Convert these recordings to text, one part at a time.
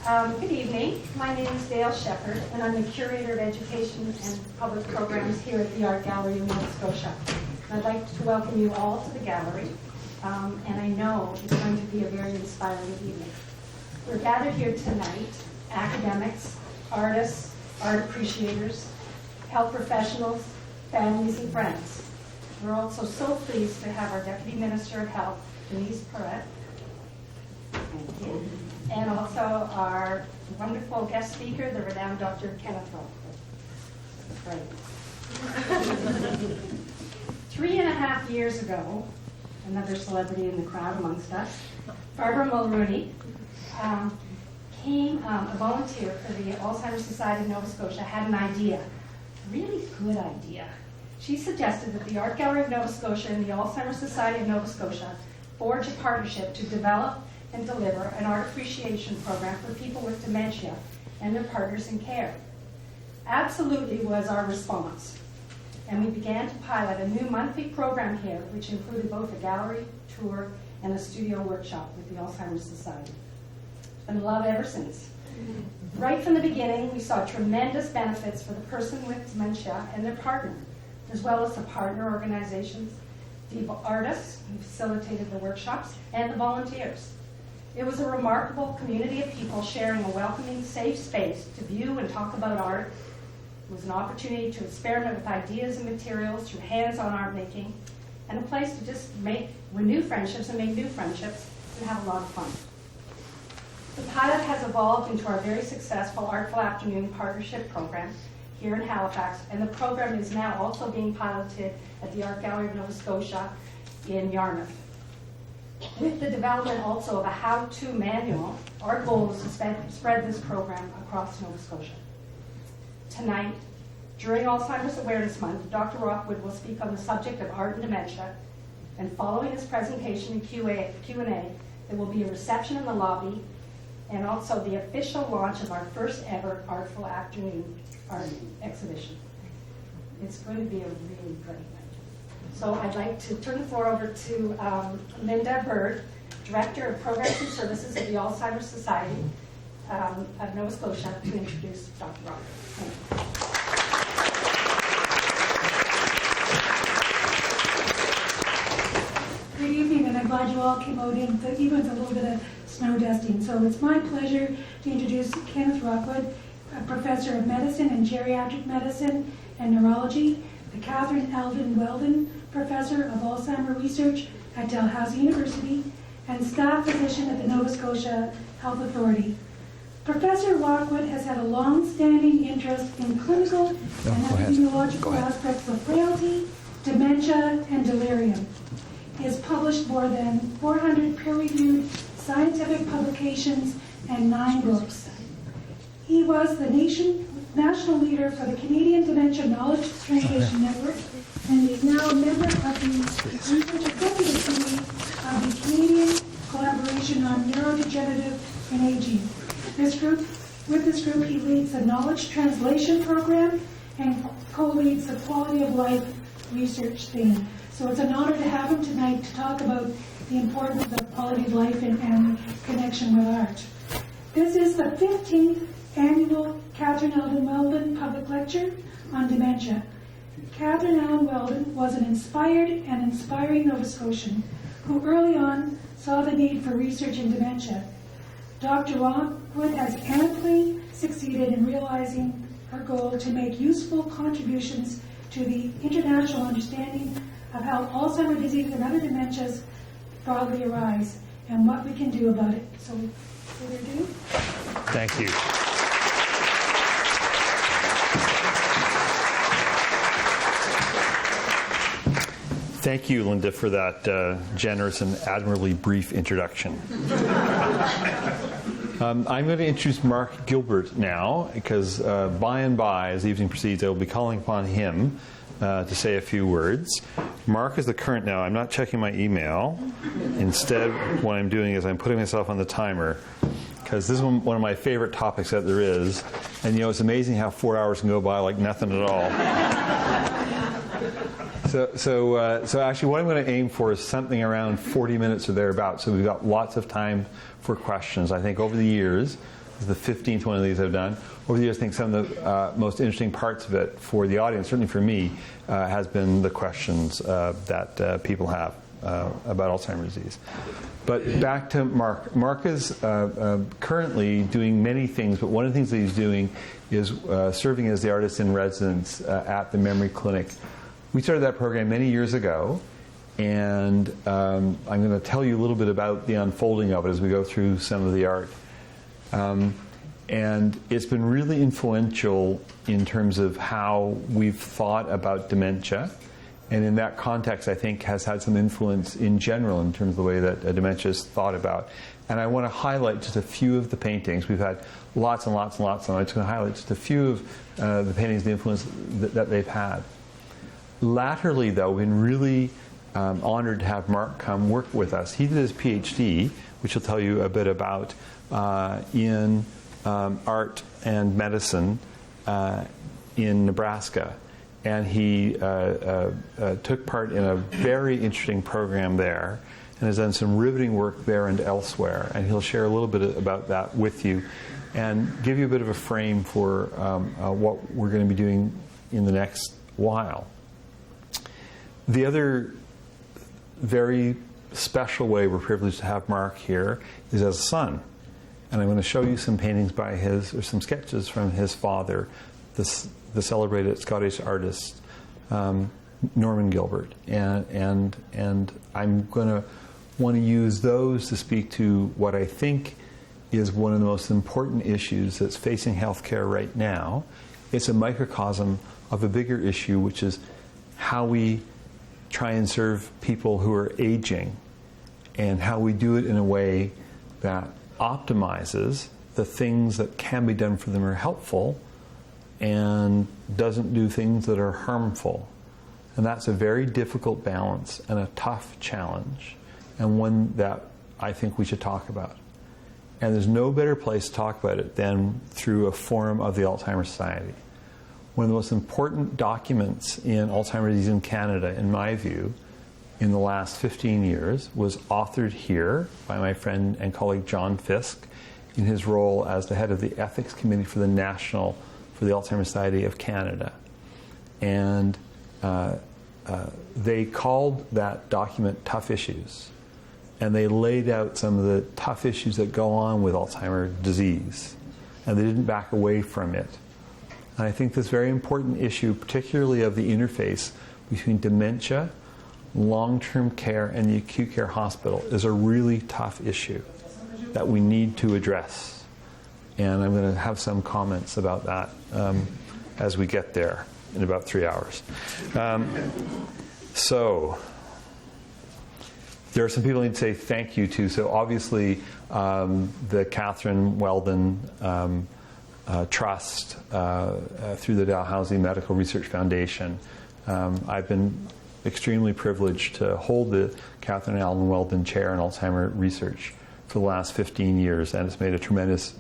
Good evening. My name is Dale Shepherd, and I'm the Curator of Education and Public Programs here at the Art Gallery in Nova Scotia. And I'd like to welcome you all to the gallery, and I know it's going to be a very inspiring evening. We're gathered here tonight, academics, artists, art appreciators, health professionals, families, and friends. We're also so pleased to have our Deputy Minister of Health, Denise Perrette, thank you, and also our wonderful guest speaker, the renowned Dr. Kenneth Rockwood. Great. 3.5 years ago, another celebrity in the crowd amongst us, Barbara Mulrooney, a volunteer for the Alzheimer's Society of Nova Scotia, had an idea, a really good idea. She suggested that the Art Gallery of Nova Scotia and the Alzheimer's Society of Nova Scotia forge a partnership to develop and deliver an art appreciation program for people with dementia and their partners in care. Absolutely was our response. And we began to pilot a new monthly program here, which included both a gallery tour and a studio workshop with the Alzheimer's Society. It's been love ever since. Right from the beginning, we saw tremendous benefits for the person with dementia and their partner, as well as the partner organizations, the artists who facilitated the workshops, and the volunteers. It was a remarkable community of people sharing a welcoming, safe space to view and talk about art. It was an opportunity to experiment with ideas and materials through hands-on art making, and a place to just renew friendships and make new friendships and have a lot of fun. The pilot has evolved into our very successful Artful Afternoon Partnership Program here in Halifax, and the program is now also being piloted at the Art Gallery of Nova Scotia in Yarmouth. With the development also of a how-to manual, our goal is to spread this program across Nova Scotia. Tonight, during Alzheimer's Awareness Month, Dr. Rockwood will speak on the subject of art and dementia, and following his presentation and Q&A, there will be a reception in the lobby and also the official launch of our first ever Artful Afternoon art exhibition. It's going to be a really great night. So I'd like to turn the floor over to Linda Bird, Director of Programs and Services at the Alzheimer's Society of Nova Scotia, to introduce Dr. Rockwood. Thank you. Good evening, and I'm glad you all came out in, even with a little bit of snow dusting. So it's my pleasure to introduce Kenneth Rockwood, a Professor of Medicine and Geriatric Medicine and Neurology, the Kathryn Weldon Professor of Alzheimer Research at Dalhousie University, and staff physician at the Nova Scotia Health Authority. Professor Rockwood has had a long-standing interest in clinical and epidemiological aspects of frailty, dementia, and delirium. He has published more than 400 peer-reviewed scientific publications and 9 books. He was the national leader for the Canadian Dementia Knowledge Transmission Network, and is now a member of the Research Executive Committee of the Canadian Collaboration on Neurodegenerative and Aging. With this group, he leads the Knowledge Translation Program and co-leads the Quality of Life research theme. So it's an honor to have him tonight to talk about the importance of quality of life and connection with art. This is the 15th annual Kathryn Weldon Public Lecture on Dementia. Kathryn Weldon was an inspired and inspiring Nova Scotian who early on saw the need for research in dementia. Dr. Rockwood has amply succeeded in realizing her goal to make useful contributions to the international understanding of how Alzheimer's disease and other dementias broadly arise and what we can do about it. So, further ado. Thank you. Thank you, Linda, for that generous and admirably brief introduction. I'm going to introduce Mark Gilbert now, because by and by, as the evening proceeds, I will be calling upon him to say a few words. Mark is the current now. I'm not checking my email. Instead, what I'm doing is I'm putting myself on the timer, because this is one of my favorite topics that there is. And, you know, it's amazing how 4 hours can go by like nothing at all. So actually what I'm going to aim for is something around 40 minutes or thereabouts. So we've got lots of time for questions. I think over the years, This is the 15th one of these I've done. Over the years, I think some of the most interesting parts of it for the audience, certainly for me, has been the questions that people have about Alzheimer's disease. But back to Mark. Mark is currently doing many things, but one of the things that he's doing is serving as the artist in residence at the Memory Clinic. We started that program many years ago, and I'm going to tell you a little bit about the unfolding of it as we go through some of the art. And it's been really influential in terms of how we've thought about dementia. And in that context, I think, has had some influence in general in terms of the way that dementia is thought about. And I want to highlight just a few of the paintings. We've had lots and lots and lots, and I'm just going to highlight just a few of the paintings, the influence that they've had. Latterly, though, we've been really honored to have Mark come work with us. He did his PhD, which he'll tell you a bit about, in art and medicine in Nebraska. And he took part in a very interesting program there and has done some riveting work there and elsewhere. And he'll share a little bit about that with you and give you a bit of a frame for what we're going to be doing in the next while. The other very special way we're privileged to have Mark here is as a son. And I'm going to show you some paintings by his, or some sketches from his father, the celebrated Scottish artist, Norman Gilbert. And I'm going to want to use those to speak to what I think is one of the most important issues that's facing healthcare right now. It's a microcosm of a bigger issue, which is how we try and serve people who are aging, and how we do it in a way that optimizes the things that can be done for them or helpful, and doesn't do things that are harmful. And that's a very difficult balance and a tough challenge, and one that I think we should talk about. And there's no better place to talk about it than through a forum of the Alzheimer's Society. One of the most important documents in Alzheimer's disease in Canada, in my view, in the last 15 years, was authored here by my friend and colleague John Fisk in his role as the head of the Ethics Committee for the Alzheimer's Society of Canada. And they called that document Tough Issues. And they laid out some of the tough issues that go on with Alzheimer's disease. And they didn't back away from it. And I think this very important issue, particularly of the interface between dementia, long-term care, and the acute care hospital, is a really tough issue that we need to address. And I'm going to have some comments about that as we get there in about 3 hours. So there are some people I need to say thank you to. So obviously the Kathryn Weldon Trust through the Dalhousie Medical Research Foundation. I've been extremely privileged to hold the Kathryn Allen Weldon Chair in Alzheimer Research for the last 15 years, and it's made a tremendous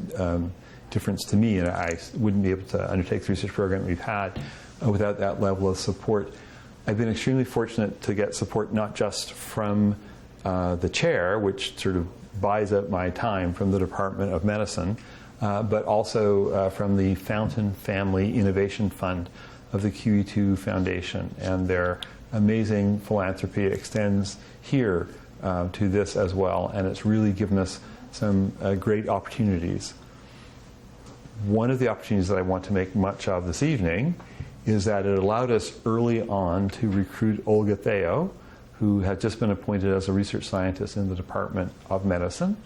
difference to me, and I wouldn't be able to undertake the research program that we've had without that level of support. I've been extremely fortunate to get support not just from the chair, which sort of buys out my time from the Department of Medicine, but also from the Fountain Family Innovation Fund of the QE2 Foundation, and their amazing philanthropy extends here to this as well, and it's really given us some great opportunities. One of the opportunities that I want to make much of this evening is that it allowed us early on to recruit Olga Theo, who had just been appointed as a research scientist in the Department of Medicine.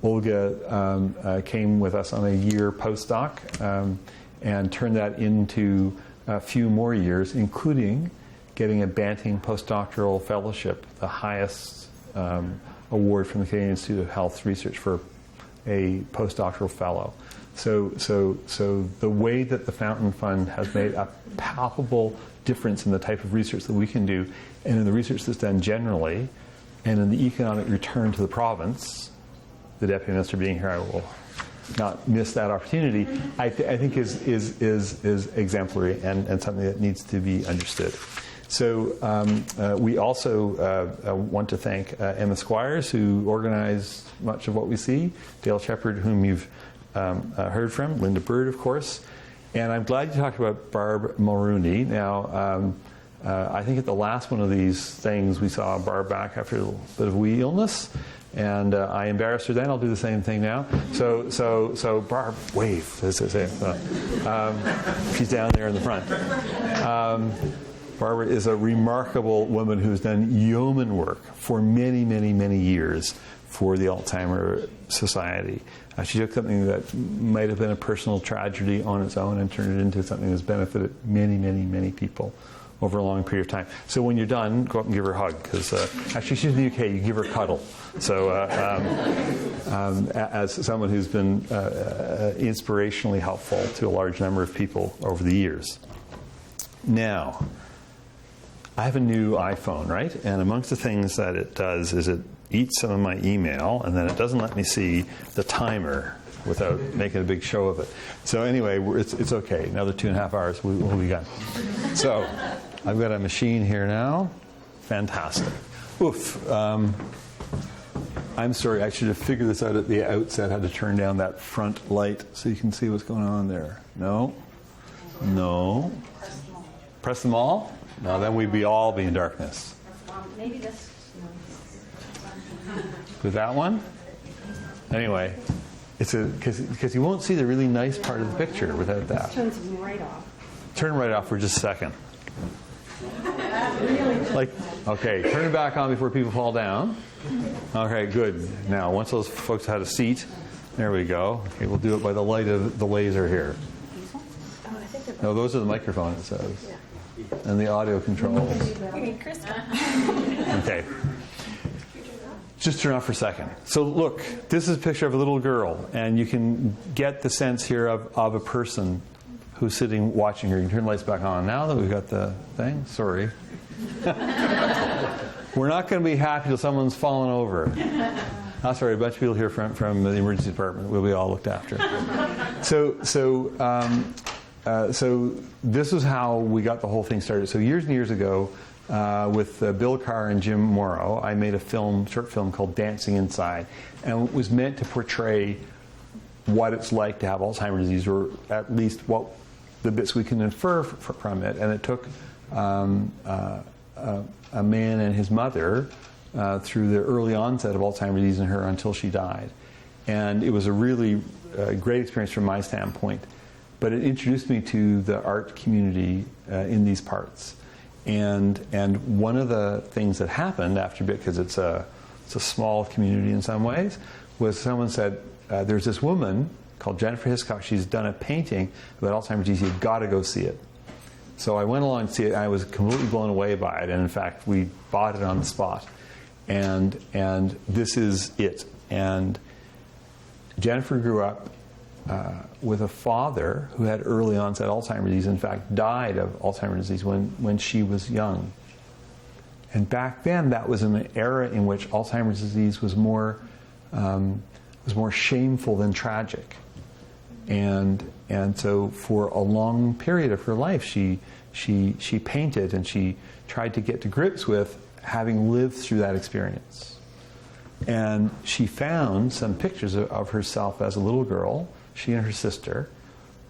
Olga came with us on a year postdoc and turned that into a few more years, including getting a Banting postdoctoral fellowship, the highest award from the Canadian Institute of Health Research for a postdoctoral fellow. So the way that the Fountain Fund has made a palpable difference in the type of research that we can do, and in the research that's done generally, and in the economic return to the province, the Deputy Minister being here, I will not miss that opportunity, I think is exemplary and something that needs to be understood. So we also want to thank Emma Squires, who organized much of what we see, Dale Shepard, whom you've heard from, Linda Bird, of course. And I'm glad you talked about Barb Mulrooney. Now, I think at the last one of these things, we saw Barb back after a bit of wee illness. And I embarrassed her then. I'll do the same thing now. So Barb, wave. She's down there in the front. Barbara is a remarkable woman who's done yeoman work for many, many, many years for the Alzheimer Society. She took something that might have been a personal tragedy on its own and turned it into something that's benefited many, many, many people over a long period of time. So when you're done, go up and give her a hug, because actually she's in the UK, you give her a cuddle. So as someone who's been inspirationally helpful to a large number of people over the years. Now, I have a new iPhone, right? And amongst the things that it does is it eats some of my email, and then it doesn't let me see the timer without making a big show of it. So anyway, it's okay. Another 2.5 hours, we'll be done. So I've got a machine here now. Fantastic. Oof. I'm sorry, I should have figured this out at the outset, how to turn down that front light so you can see what's going on there. No? No? Press them all? No, then we'd all be in darkness. Maybe this. With that one? Anyway, it's because you won't see the really nice part of the picture without that. Turns them right off. Turn right off for just a second. Like, okay, turn it back on before people fall down. Okay, good. Now, once those folks had a seat, there we go. Okay, we'll do it by the light of the laser here. No, those are the microphone, it says. And the audio controls. Okay. Just turn off for a second. So look, this is a picture of a little girl, and you can get the sense here of a person who's sitting watching her. You can turn the lights back on now that we've got the thing. Sorry. We're not going to be happy till someone's fallen over. Oh, sorry, a bunch of people here from the emergency department will be all looked after. So this is how we got the whole thing started. So years and years ago, with Bill Carr and Jim Morrow, I made a short film called Dancing Inside, and it was meant to portray what it's like to have Alzheimer's disease, or at least what the bits we can infer from it. And it took a man and his mother through the early onset of Alzheimer's disease in her until she died. And it was a really great experience from my standpoint. But it introduced me to the art community in these parts. And one of the things that happened after a bit, because it's a small community in some ways, was someone said, there's this woman called Jennifer Hitchcock. She's done a painting about Alzheimer's disease. You've got to go see it. So I went along to see it, and I was completely blown away by it. And in fact, we bought it on the spot. And this is it. And Jennifer grew up with a father who had early onset Alzheimer's disease. In fact, died of Alzheimer's disease when she was young. And back then, that was an era in which Alzheimer's disease was more shameful than tragic. And so for a long period of her life, she painted, and she tried to get to grips with having lived through that experience. And she found some pictures of herself as a little girl, she and her sister,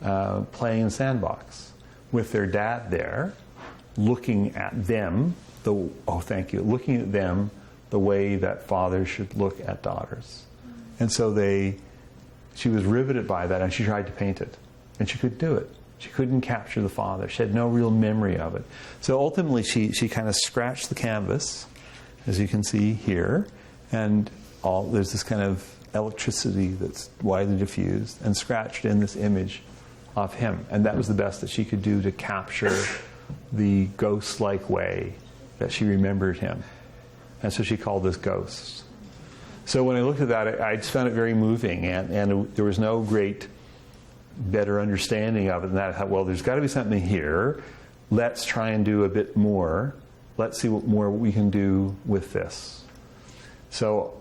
playing in the sandbox with their dad there, looking at them, looking at them the way that fathers should look at daughters. And so she was riveted by that, and she tried to paint it. And she couldn't do it. She couldn't capture the father. She had no real memory of it. So ultimately, she kind of scratched the canvas, as you can see here, and there's this kind of electricity that's widely diffused, and scratched in this image of him. And that was the best that she could do to capture the ghost-like way that she remembered him. And so she called this Ghosts. So when I looked at that, I just found it very moving, and there was no great better understanding of it than that. I thought, well, there's got to be something here. Let's try and do a bit more. Let's see what more we can do with this. So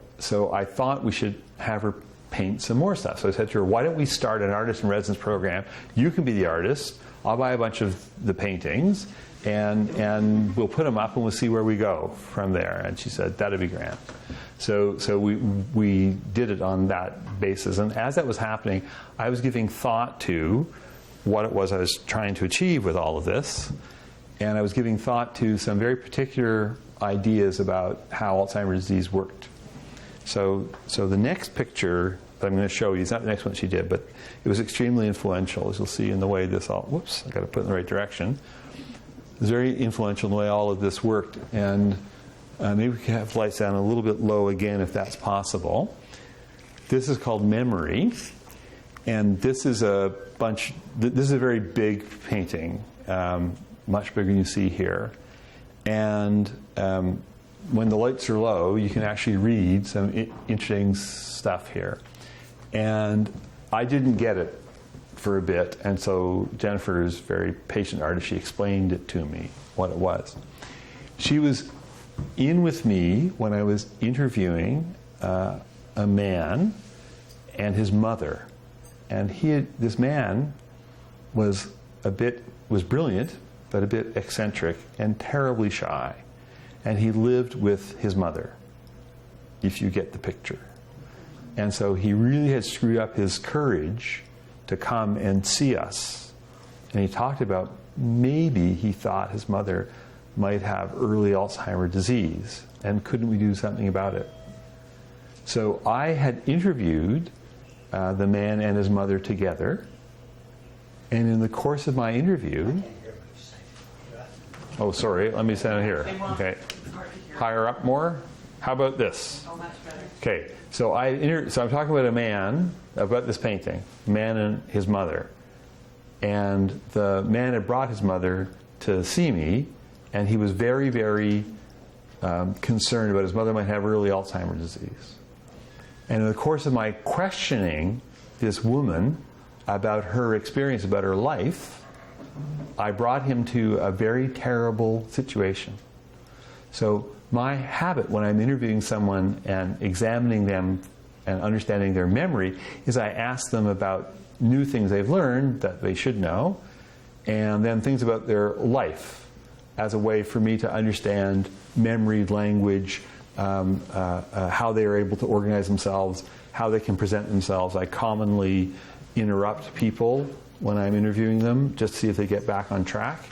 I thought we should have her paint some more stuff. So I said to her, why don't we start an artist in residence program? You can be the artist. I'll buy a bunch of the paintings, and we'll put them up, and we'll see where we go from there. And she said, that'd be grand. So we did it on that basis. And as that was happening, I was giving thought to what it was I was trying to achieve with all of this. And I was giving thought to some very particular ideas about how Alzheimer's disease worked. So the next picture that I'm going to show you is not the next one she did, but it was extremely influential, as you'll see in the way this all, whoops, I've got to put it in the right direction. It was very influential in the way all of this worked. And maybe we can have lights down a little bit low again if that's possible. This is called Memory. And this is a bunch, this is a very big painting, much bigger than you see here. And when the lights are low, you can actually read some interesting stuff here. And I didn't get it for a bit, and so Jennifer is a very patient artist. She explained it to me, what it was. She was in with me when I was interviewing a man and his mother. And this man was brilliant, but a bit eccentric and terribly shy. And he lived with his mother, if you get the picture. And so he really had screwed up his courage to come and see us. And he talked about maybe he thought his mother might have early Alzheimer's disease, and couldn't we do something about it? So I had interviewed the man and his mother together, and in the course of my interview, oh, sorry, let me stand here. Okay, higher up more. How about this? Oh, much better. Okay, so I'm talking about a man, about this painting, a man and his mother, and the man had brought his mother to see me, and he was very, very concerned about his mother might have early Alzheimer's disease. And in the course of my questioning this woman about her experience, about her life, I brought him to a very terrible situation. So my habit when I'm interviewing someone and examining them and understanding their memory is I ask them about new things they've learned that they should know, and then things about their life as a way for me to understand memory, language, how they are able to organize themselves, how they can present themselves. I commonly interrupt people when I'm interviewing them just to see if they get back on track.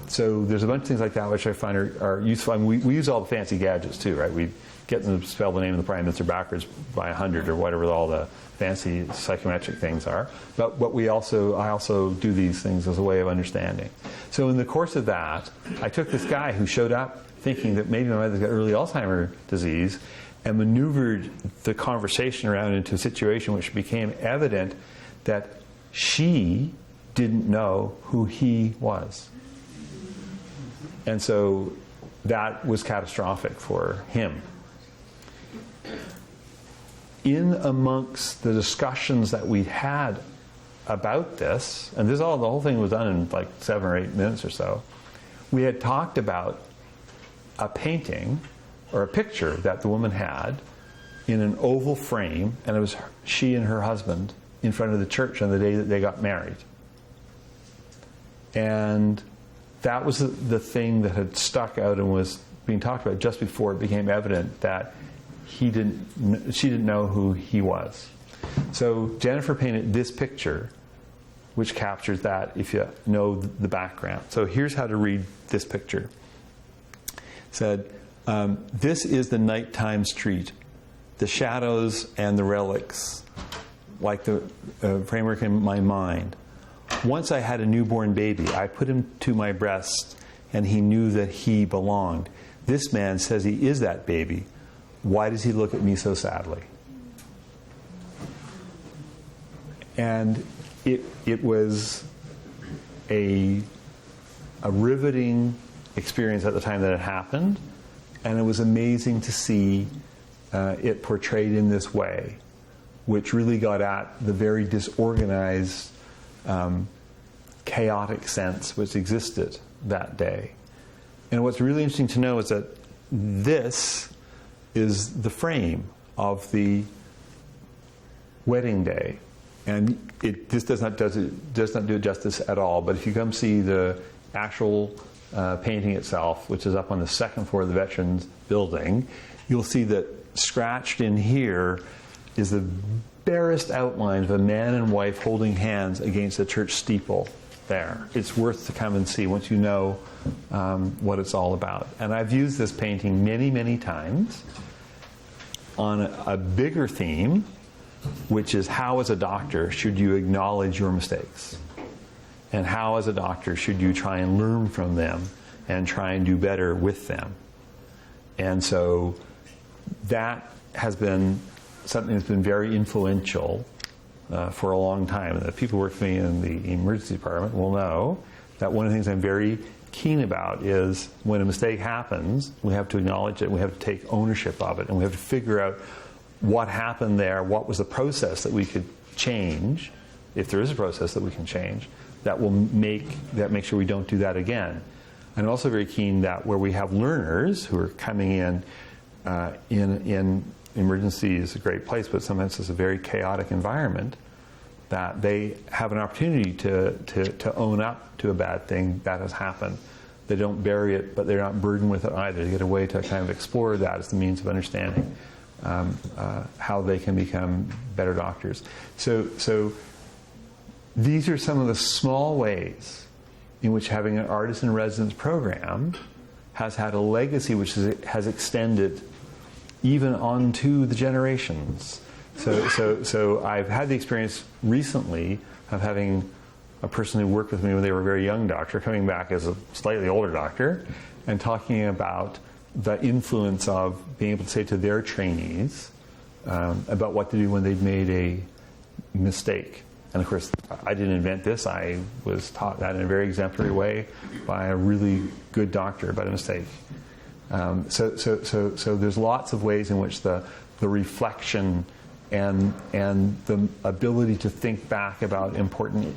So there's a bunch of things like that which I find are useful. I mean, we use all the fancy gadgets too, right? We get them to spell the name of the Prime Minister backwards by 100 or whatever all the fancy psychometric things are. But I also do these things as a way of understanding. So in the course of that, I took this guy who showed up thinking that maybe my mother's got early Alzheimer's disease, and maneuvered the conversation around into a situation which became evident that she didn't know who he was. And so that was catastrophic for him. In amongst the discussions that we had about this, and the whole thing was done in like 7 or 8 minutes or so, we had talked about a painting or a picture that the woman had in an oval frame, and it was she and her husband in front of the church on the day that they got married. And that was the thing that had stuck out and was being talked about just before it became evident that she didn't know who he was. So Jennifer painted this picture, which captures that if you know the background. So here's how to read this picture. It said, this is the nighttime street, the shadows and the relics, like the framework in my mind. Once I had a newborn baby. I put him to my breast, and he knew that he belonged. This man says he is that baby. Why does he look at me so sadly? And it was a riveting experience at the time that it happened, and it was amazing to see it portrayed in this way, which really got at the very disorganized, chaotic sense which existed that day. And what's really interesting to know is that this is the frame of the wedding day And this does not do it justice at all. But if you come see the actual painting itself, which is up on the second floor of the Veterans Building, you'll see that scratched in here is the barest outline of a man and wife holding hands against a church steeple there. It's worth to come and see once you know what it's all about. And I've used this painting many, many times on a bigger theme, which is how as a doctor should you acknowledge your mistakes? And how as a doctor should you try and learn from them and try and do better with them? And so that has been something that's been very influential for a long time. The people who work for me in the emergency department will know that one of the things I'm very keen about is when a mistake happens, we have to acknowledge it, we have to take ownership of it, and we have to figure out what happened there, what was the process that we could change, if there is a process that we can change, that will make sure we don't do that again. And I'm also very keen that where we have learners who are coming in emergency is a great place, but sometimes it's a very chaotic environment, that they have an opportunity to own up to a bad thing that has happened. They don't bury it, but they're not burdened with it either. They get a way to kind of explore that as the means of understanding how they can become better doctors. So these are some of the small ways in which having an artist in residence program has had a legacy which has extended even onto the generations. So I've had the experience recently of having a person who worked with me when they were a very young doctor coming back as a slightly older doctor and talking about the influence of being able to say to their trainees about what to do when they'd made a mistake. And of course, I didn't invent this. I was taught that in a very exemplary way by a really good doctor about a mistake. So there's lots of ways in which the reflection and the ability to think back about important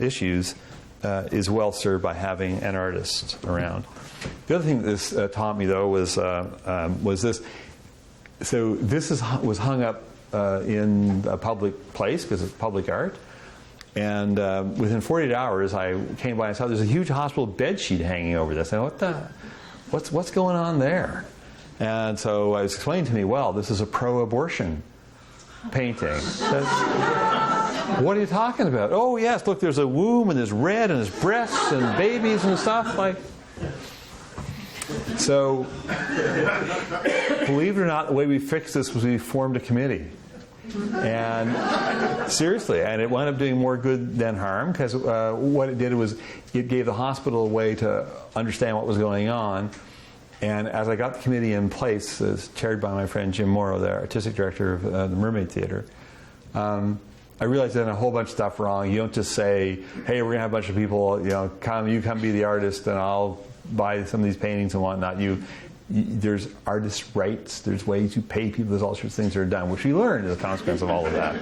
issues is well served by having an artist around. The other thing that this taught me, though, was this. So this was hung up in a public place because it's public art. And within 48 hours, I came by and saw there's a huge hospital bed sheet hanging over this. And what's going on there? And so I was explained to me, well, this is a pro-abortion painting. What are you talking about? Oh, yes, look, there's a womb and there's red and there's breasts and babies and stuff like. So, believe it or not, the way we fixed this was we formed a committee. And seriously, and it wound up doing more good than harm, because what it did was it gave the hospital a way to understand what was going on. And as I got the committee in place, as chaired by my friend Jim Morrow, the artistic director of the Mermaid Theatre, I realized I'd done a whole bunch of stuff wrong. You don't just say, hey, we're going to have a bunch of people, you come be the artist and I'll buy some of these paintings and whatnot. There's artist rights, there's ways you pay people, there's all sorts of things that are done, which we learned as a consequence of all of that.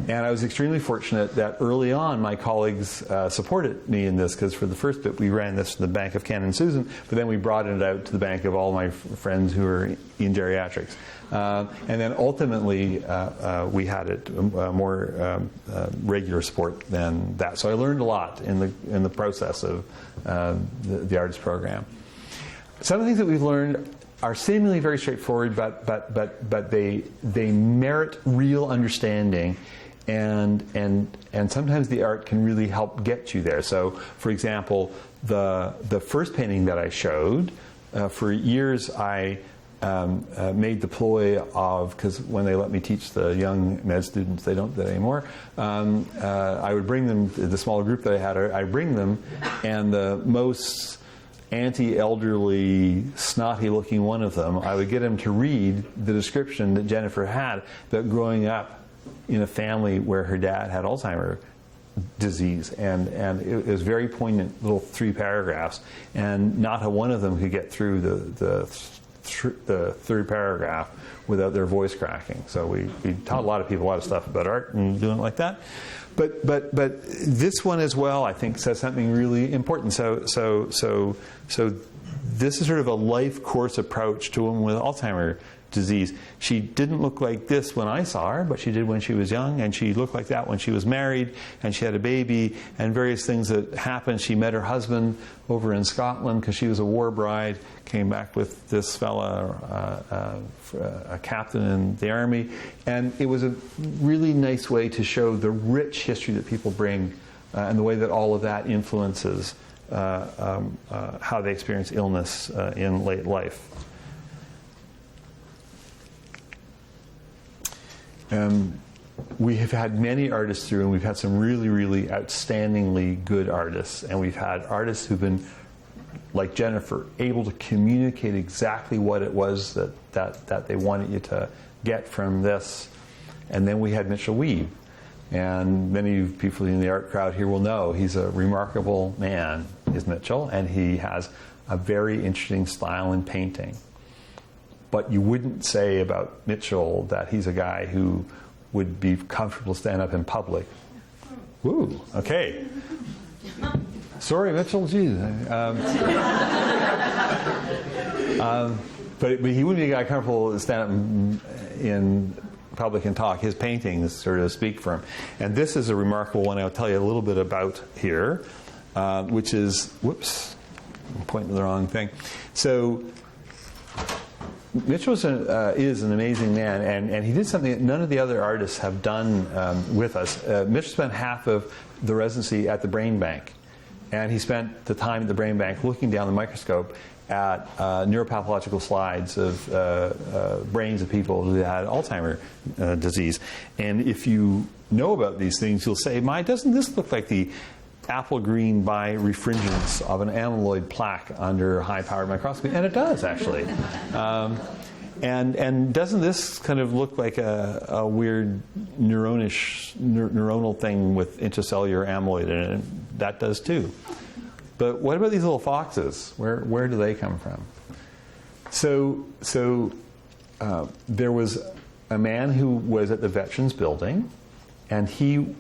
And I was extremely fortunate that early on my colleagues supported me in this, because for the first bit we ran this to the Bank of Ken and Susan, but then we broadened it out to the bank of all my friends who are in geriatrics. And then ultimately we had it more regular support than that. So I learned a lot in the process of the artist program. Some of the things that we've learned are seemingly very straightforward, but they merit real understanding, and sometimes the art can really help get you there. So, for example, the first painting that I showed, for years I made the ploy of, because when they let me teach the young med students, they don't do that anymore, I would bring them, the smaller group that I had, I bring them, and the most anti-elderly, snotty-looking one of them, I would get him to read the description that Jennifer had about growing up in a family where her dad had Alzheimer's disease, and it was very poignant, little 3 paragraphs, and not a one of them could get through the third paragraph without their voice cracking. So we taught a lot of people a lot of stuff about art and doing it like that. But this one as well, I think, says something really important. So this is sort of a life course approach to a woman with Alzheimer's disease. She didn't look like this when I saw her, but she did when she was young, and she looked like that when she was married, and she had a baby, and various things that happened. She met her husband over in Scotland because she was a war bride, came back with this fella, a captain in the army, and it was a really nice way to show the rich history that people bring and the way that all of that influences how they experience illness in late life. We have had many artists through, and we've had some really, really outstandingly good artists. And we've had artists who've been, like Jennifer, able to communicate exactly what it was that they wanted you to get from this. And then we had Mitchell Weed. And many people in the art crowd here will know he's a remarkable man, is Mitchell, and he has a very interesting style in painting. But you wouldn't say about Mitchell that he's a guy who would be comfortable to stand up in public. Woo, okay. Sorry, Mitchell, geez. But he wouldn't be a guy comfortable to stand up in public and talk. His paintings sort of speak for him. And this is a remarkable one I'll tell you a little bit about here, which is, whoops, I'm pointing to the wrong thing. So Mitchell is an amazing man, and he did something that none of the other artists have done with us. Mitchell spent half of the residency at the Brain Bank, and he spent the time at the Brain Bank looking down the microscope at neuropathological slides of brains of people who had Alzheimer's disease. And if you know about these things, you'll say, doesn't this look like the apple green birefringence of an amyloid plaque under high-powered microscopy? And it does, actually. And doesn't this kind of look like a weird neuronal thing with intracellular amyloid in it? That does too. But what about these little foxes? Where do they come from? So there was a man who was at the Veterans Building, and he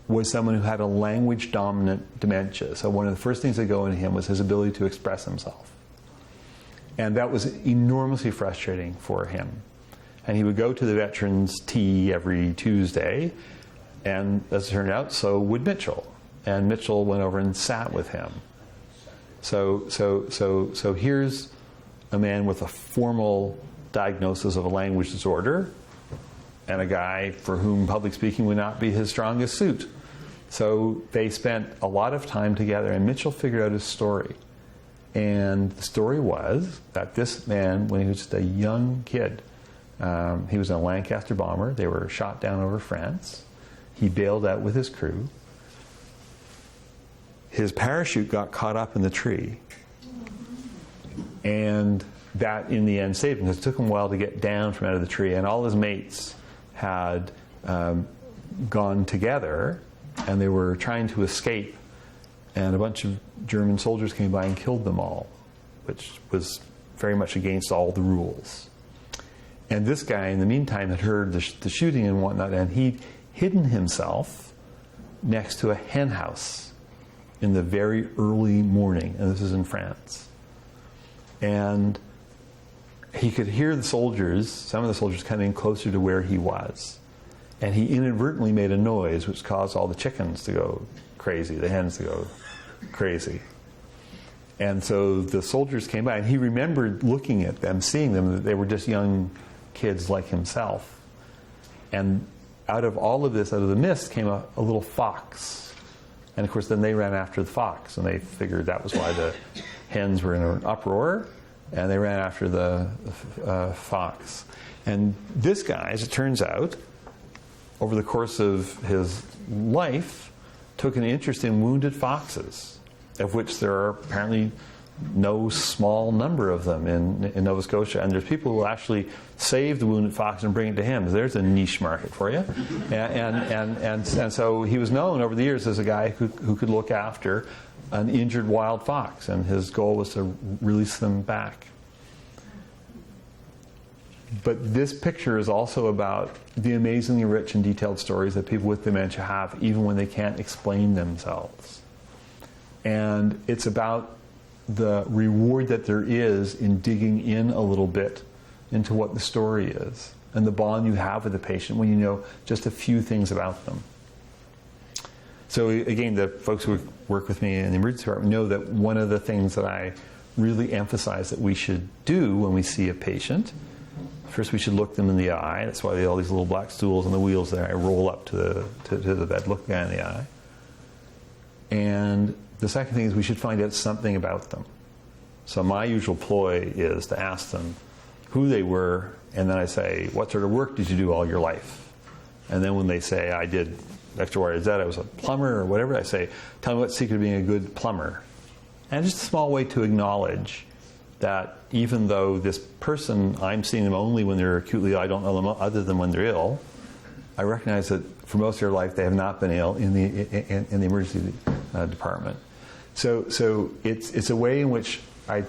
was someone who had a language-dominant dementia. So one of the first things that go into him was his ability to express himself. And that was enormously frustrating for him. And he would go to the Veterans Tea every Tuesday, and as it turned out, so would Mitchell. And Mitchell went over and sat with him. So here's a man with a formal diagnosis of a language disorder, and a guy for whom public speaking would not be his strongest suit. So they spent a lot of time together, and Mitchell figured out his story. And the story was that this man, when he was just a young kid, he was in a Lancaster bomber. They were shot down over France. He bailed out with his crew. His parachute got caught up in the tree, and that in the end saved him, because it took him a while to get down from out of the tree, and all his mates had gone together, and they were trying to escape, and a bunch of German soldiers came by and killed them all, which was very much against all the rules. And this guy, in the meantime, had heard the shooting and whatnot, and he'd hidden himself next to a hen house in the very early morning, and this is in France. And he could hear the soldiers, some of the soldiers, coming closer to where he was. And he inadvertently made a noise which caused all the chickens to go crazy, the hens to go crazy. And so the soldiers came by, and he remembered looking at them, seeing them, that they were just young kids like himself. And out of all of this, out of the mist, came a little fox. And of course, then they ran after the fox, and they figured that was why the hens were in an uproar, and they ran after the fox. And this guy, as it turns out, over the course of his life, took an interest in wounded foxes, of which there are apparently no small number of them in Nova Scotia. And there's people who actually save the wounded fox and bring it to him. There's a niche market for you. And so he was known over the years as a guy who could look after an injured wild fox, and his goal was to release them back. But this picture is also about the amazingly rich and detailed stories that people with dementia have, even when they can't explain themselves. And it's about the reward that there is in digging in a little bit into what the story is and the bond you have with the patient when you know just a few things about them. So again, the folks who work with me in the emergency department know that one of the things that I really emphasize that we should do when we see a patient, first we should look them in the eye. That's why they have all these little black stools on the wheels there. I roll up to the bed, look the guy in the eye. And the second thing is we should find out something about them. So my usual ploy is to ask them who they were, and then I say, what sort of work did you do all your life? And then when they say, I did X, Y, or Z, I was a plumber or whatever, I say, tell me what's the secret of being a good plumber. And just a small way to acknowledge that even though this person, I'm seeing them only when they're acutely ill, I don't know them other than when they're ill, I recognize that for most of their life they have not been ill in the emergency department. So it's a way in which I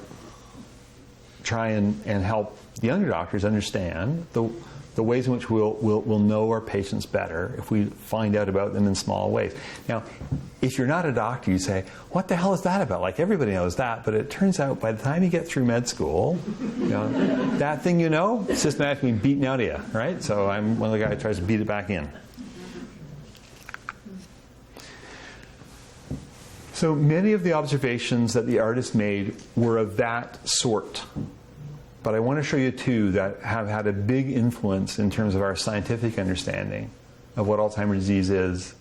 try and help the younger doctors understand the ways in which we'll know our patients better if we find out about them in small ways. Now, if you're not a doctor, you say, what the hell is that about? Like, everybody knows that, but it turns out by the time you get through med school, that thing you know, systematically beaten out of you, right? So I'm one of the guys who tries to beat it back in. So many of the observations that the artist made were of that sort. But I want to show you two that have had a big influence in terms of our scientific understanding of what Alzheimer's disease is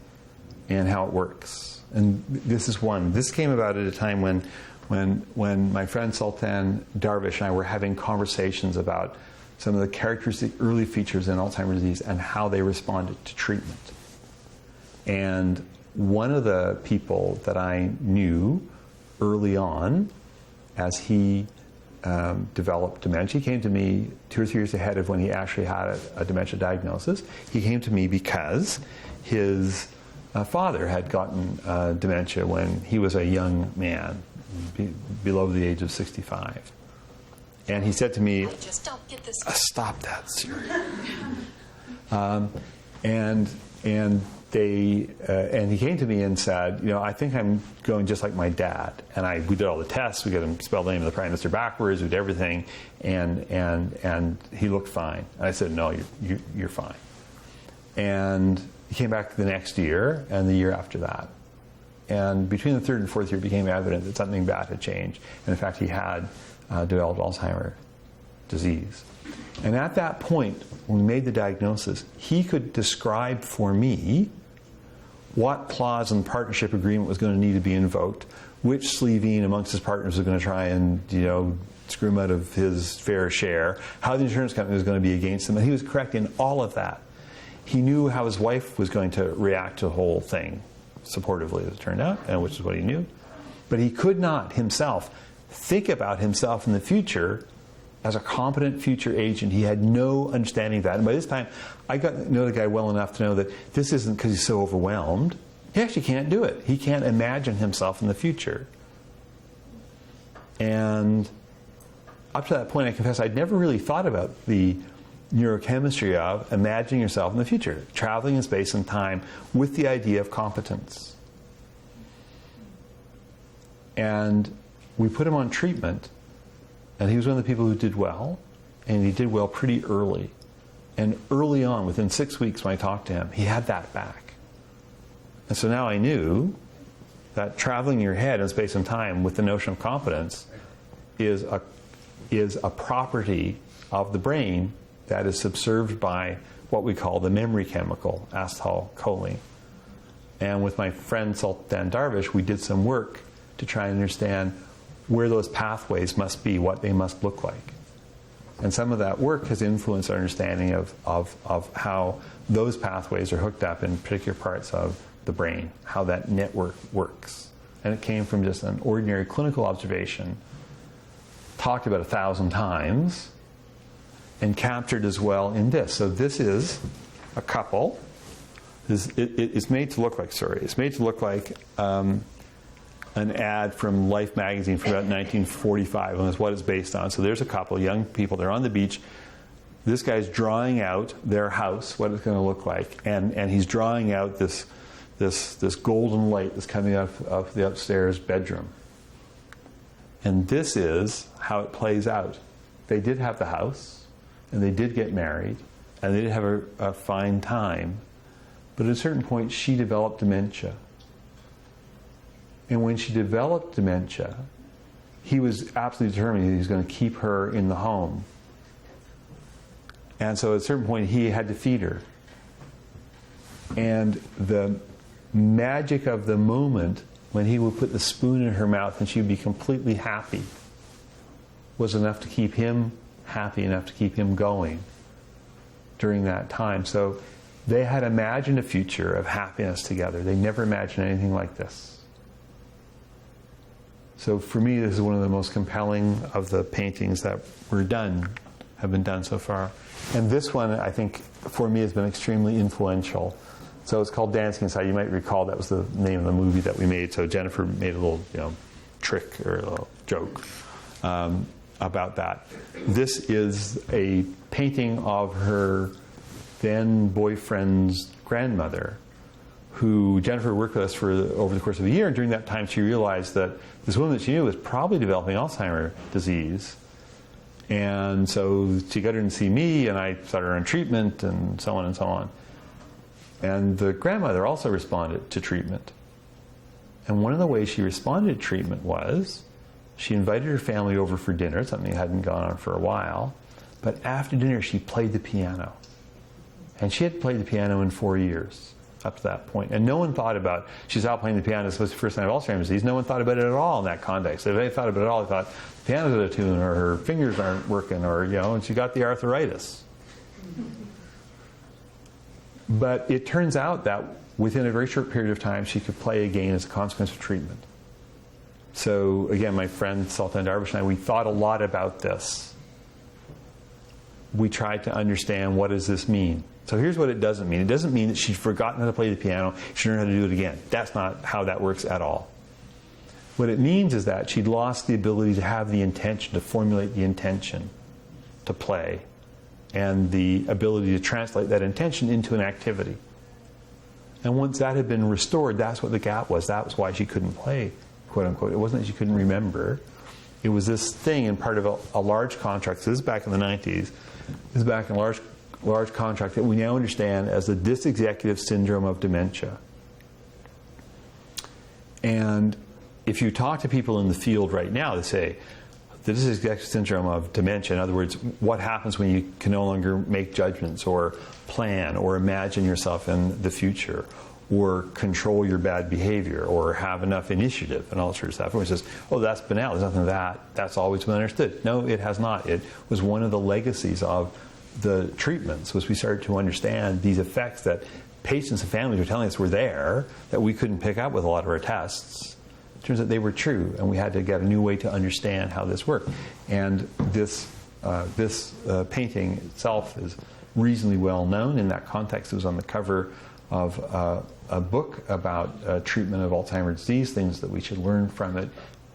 and how it works. And this is one. This came about at a time when my friend Sultan Darvish and I were having conversations about some of the characteristic early features in Alzheimer's disease and how they responded to treatment. And one of the people that I knew early on, as he developed dementia, he came to me 2 or 3 years ahead of when he actually had a dementia diagnosis. He came to me because his father had gotten dementia when he was a young man, below the age of 65. And he said to me, I just don't get this. Stop that, Siri. And he came to me and said, I think I'm going just like my dad. And we did all the tests. We got him spelled the name of the Prime Minister backwards. We did everything, and he looked fine. And I said, no, you're fine. And he came back the next year and the year after that. And between the third and fourth year, it became evident that something bad had changed. And in fact, he had developed Alzheimer's disease. And at that point, when we made the diagnosis, he could describe for me what clause in the partnership agreement was going to need to be invoked, which Slevine amongst his partners was going to try and, screw him out of his fair share, how the insurance company was going to be against him. And he was correct in all of that. He knew how his wife was going to react to the whole thing, supportively as it turned out, and which is what he knew. But he could not himself think about himself in the future as a competent future agent. He had no understanding of that. And by this time, I got to know the guy well enough to know that this isn't because he's so overwhelmed. He actually can't do it. He can't imagine himself in the future. And up to that point, I confess, I'd never really thought about the neurochemistry of imagining yourself in the future, traveling in space and time with the idea of competence. And we put him on treatment. And he was one of the people who did well, and he did well pretty early. And early on, within 6 weeks when I talked to him, he had that back. And so now I knew that traveling your head in space and time with the notion of competence is a property of the brain that is subserved by what we call the memory chemical, acetylcholine. And with my friend Sultan Darvish, we did some work to try and understand where those pathways must be, what they must look like. And some of that work has influenced our understanding of how those pathways are hooked up in particular parts of the brain, how that network works. And it came from just an ordinary clinical observation, talked about 1,000 times, and captured as well in this. So this is a couple. It's made to look like, it's made to look like an ad from Life magazine from about 1945, and that's what it's based on. So there's a couple, young people, they're on the beach. This guy's drawing out their house, what it's going to look like, and he's drawing out this golden light that's coming out of the upstairs bedroom. And this is how it plays out. They did have the house. and they did get married, and they did have a fine time. But at a certain point, she developed dementia. And when she developed dementia, he was absolutely determined that he was going to keep her in the home. And so at a certain point, he had to feed her. And the magic of the moment when he would put the spoon in her mouth and she would be completely happy was enough to keep him happy, enough to keep him going during that time. So they had imagined a future of happiness together. They never imagined anything like this. So for me, this is one of the most compelling of the paintings that have been done so far. And this one, I think, for me, has been extremely influential. So it's called Dancing Inside. You might recall that was the name of the movie that we made. So Jennifer made a little, trick or a little joke about that. This is a painting of her then boyfriend's grandmother, who Jennifer worked with us for over the course of a year. And during that time, she realized that this woman that she knew was probably developing Alzheimer's disease. And so she got her to see me, and I started her on treatment, and so on and so on. And the grandmother also responded to treatment. And one of the ways she responded to treatment was she invited her family over for dinner, something that hadn't gone on for a while. But after dinner, she played the piano. And she had played the piano in 4 years up to that point. And no one thought about, she's out playing the piano, it's the first sign of Alzheimer's disease. No one thought about it at all in that context. If they thought about it at all, they thought, the piano's out of tune, or her fingers aren't working, or, and she got the arthritis. But it turns out that within a very short period of time, she could play again as a consequence of treatment. So again, my friend Sultan Darvish and I, we thought a lot about this. We tried to understand, what does this mean? So here's what it doesn't mean. It doesn't mean that she'd forgotten how to play the piano, she learned how to do it again. That's not how that works at all. What it means is that she'd lost the ability to have the intention, to formulate the intention to play, and the ability to translate that intention into an activity. And once that had been restored, that's what the gap was. That was why she couldn't play, quote unquote. It wasn't that she couldn't remember. It was this thing in part of a large contract. So this is back in the 90s. This is back in a large contract that we now understand as the dysexecutive syndrome of dementia. And if you talk to people in the field right now, they say, the dysexecutive syndrome of dementia, in other words, what happens when you can no longer make judgments or plan or imagine yourself in the future or control your bad behavior or have enough initiative and all sorts of stuff. Everyone says, oh, that's banal, there's nothing to that. That's always been understood. No, it has not. It was one of the legacies of the treatments, was we started to understand these effects that patients and families were telling us were there, that we couldn't pick up with a lot of our tests. It turns out they were true, and we had to get a new way to understand how this worked. And this painting itself is reasonably well known. In that context, it was on the cover of a book about treatment of Alzheimer's disease, things that we should learn from it,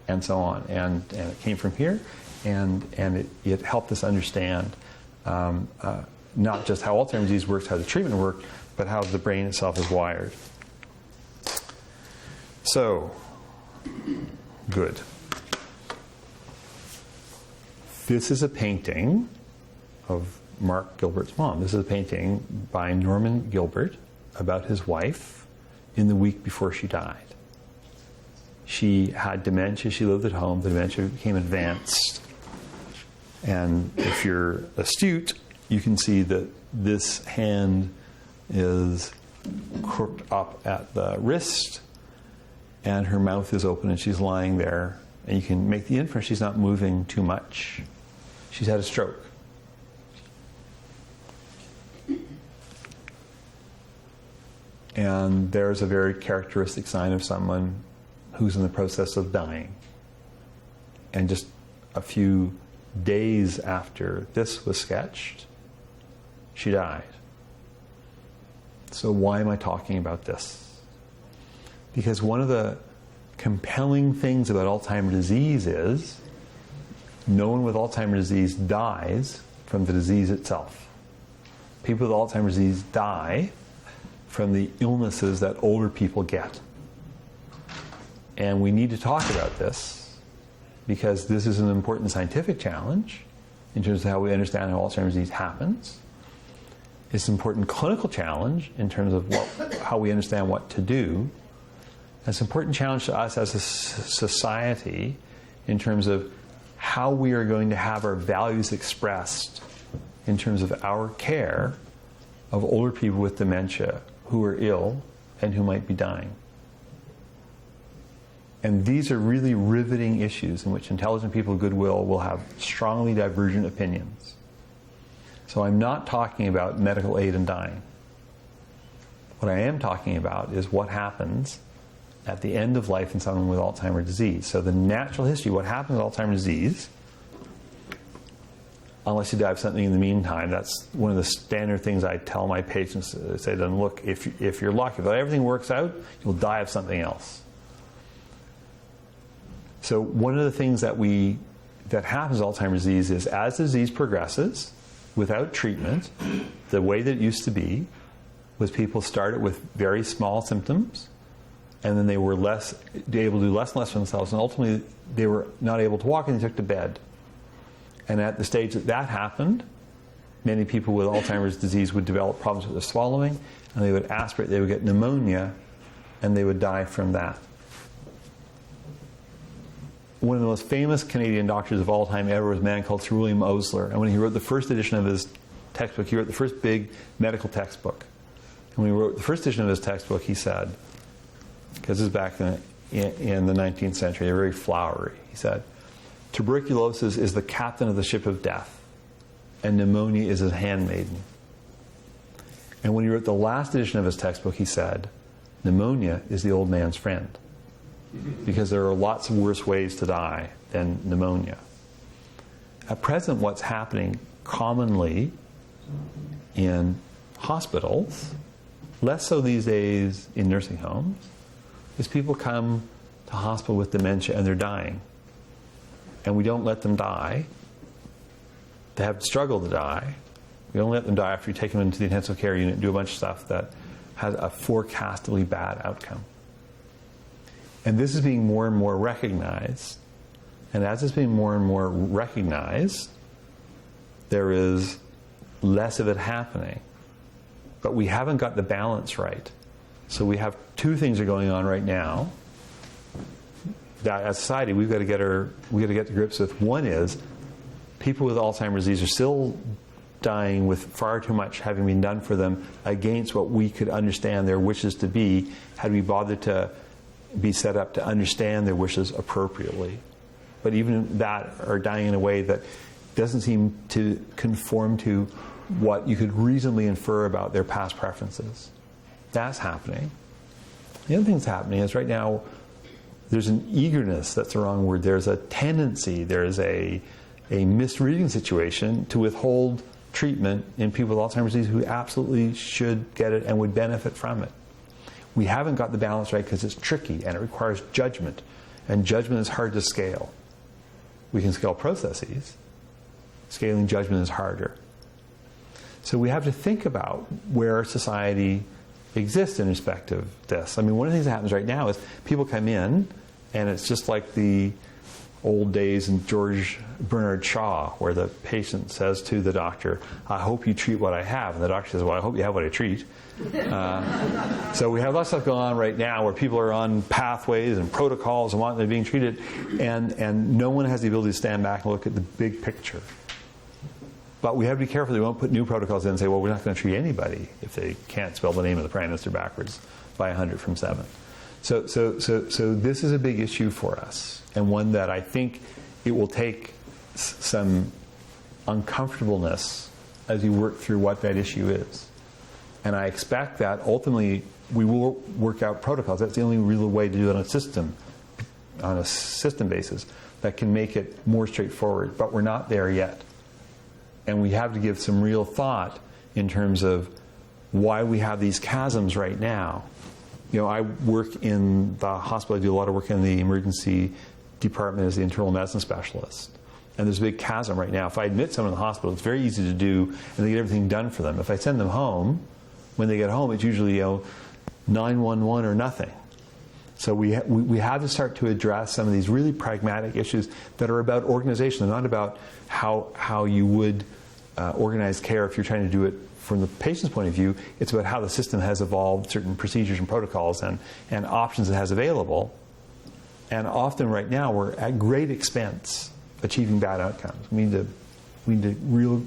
and so on. And it came from here, and it helped us understand not just how Alzheimer's disease works, how the treatment worked, but how the brain itself is wired. So, good. This is a painting of Mark Gilbert's mom. This is a painting by Norman Gilbert about his wife in the week before she died. She had dementia. She lived at home. The dementia became advanced. And if you're astute, you can see that this hand is crooked up at the wrist, and her mouth is open, and she's lying there. And you can make the inference she's not moving too much. She's had a stroke. And there's a very characteristic sign of someone who's in the process of dying. And just a few days after this was sketched, she died. So why am I talking about this? Because one of the compelling things about Alzheimer's disease is no one with Alzheimer's disease dies from the disease itself. People with Alzheimer's disease die from the illnesses that older people get. And we need to talk about this because this is an important scientific challenge, in terms of how we understand how Alzheimer's disease happens. It's an important clinical challenge in terms of how we understand what to do. It's an important challenge to us as a society in terms of how we are going to have our values expressed in terms of our care of older people with dementia who are ill and who might be dying. And these are really riveting issues in which intelligent people of goodwill will have strongly divergent opinions. So I'm not talking about medical aid in dying. What I am talking about is what happens at the end of life in someone with Alzheimer's disease. So the natural history, what happens with Alzheimer's disease, unless you die of something in the meantime, that's one of the standard things I tell my patients. I say to them, look, if you're lucky, if everything works out, you'll die of something else. So one of the things that happens with Alzheimer's disease is as the disease progresses, without treatment, the way that it used to be was people started with very small symptoms, and then they were able to do less and less for themselves, and ultimately they were not able to walk and they took to bed. And at the stage that happened, many people with Alzheimer's disease would develop problems with their swallowing, and they would aspirate, they would get pneumonia, and they would die from that. One of the most famous Canadian doctors of all time ever was a man called Sir William Osler. And when he wrote the first edition of his textbook, he wrote the first big medical textbook. And when he wrote the first edition of his textbook, he said, because this is back in the 19th century, they're very flowery, he said, tuberculosis is the captain of the ship of death, and pneumonia is his handmaiden. And when he wrote the last edition of his textbook, he said, pneumonia is the old man's friend, because there are lots of worse ways to die than pneumonia. At present, what's happening commonly in hospitals, less so these days in nursing homes, is people come to hospital with dementia and they're dying. And we don't let them die. They have struggled to die. We don't let them die after you take them into the intensive care unit and do a bunch of stuff that has a forecastably bad outcome. And this is being more and more recognized. And as it's being more and more recognized, there is less of it happening. But we haven't got the balance right. So we have two things are going on right now that as a society we've got to get to grips with. One is people with Alzheimer's disease are still dying with far too much having been done for them against what we could understand their wishes to be had we bothered to be set up to understand their wishes appropriately. But even that are dying in a way that doesn't seem to conform to what you could reasonably infer about their past preferences. That's happening. The other thing that's happening is right now there's an eagerness, that's the wrong word, there's a tendency, there's a misreading situation to withhold treatment in people with Alzheimer's disease who absolutely should get it and would benefit from it. We haven't got the balance right because it's tricky and it requires judgment, and judgment is hard to scale. We can scale processes. Scaling judgment is harder. So we have to think about where our society exists in respect of this. I mean, one of the things that happens right now is people come in, and it's just like the old days in George Bernard Shaw, where the patient says to the doctor, I hope you treat what I have. And the doctor says, well, I hope you have what I treat. So we have lots of stuff going on right now where people are on pathways and protocols and what they're being treated, and no one has the ability to stand back and look at the big picture. But we have to be careful that we won't put new protocols in and say, well, we're not going to treat anybody if they can't spell the name of the Prime Minister backwards by 100 from 7. So this is a big issue for us, and one that I think it will take some uncomfortableness as you work through what that issue is. And I expect that ultimately we will work out protocols. That's the only real way to do it on a system basis that can make it more straightforward. But we're not there yet. And we have to give some real thought in terms of why we have these chasms right now. You know, I work in the hospital. I do a lot of work in the emergency department as the internal medicine specialist. And there's a big chasm right now. If I admit someone in the hospital, it's very easy to do, and they get everything done for them. If I send them home, when they get home, it's usually 911 or nothing. So we have to start to address some of these really pragmatic issues that are about organization. They're not about how you would organize care if you're trying to do it from the patient's point of view. It's about how the system has evolved certain procedures and protocols and options it has available. And often right now we're at great expense achieving bad outcomes. We need to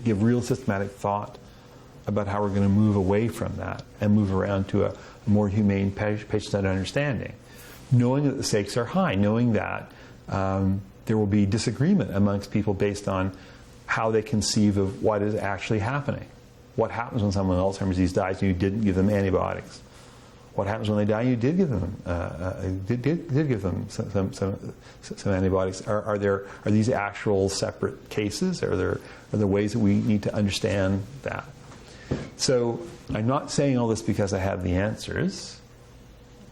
give real systematic thought about how we're going to move away from that and move around to a more humane, patient-centered understanding. Knowing that the stakes are high, knowing that there will be disagreement amongst people based on how they conceive of what is actually happening. What happens when someone with Alzheimer's disease dies and you didn't give them antibiotics? What happens when they die and you did give them some antibiotics? Are these actual separate cases? Are there ways that we need to understand that? So I'm not saying all this because I have the answers,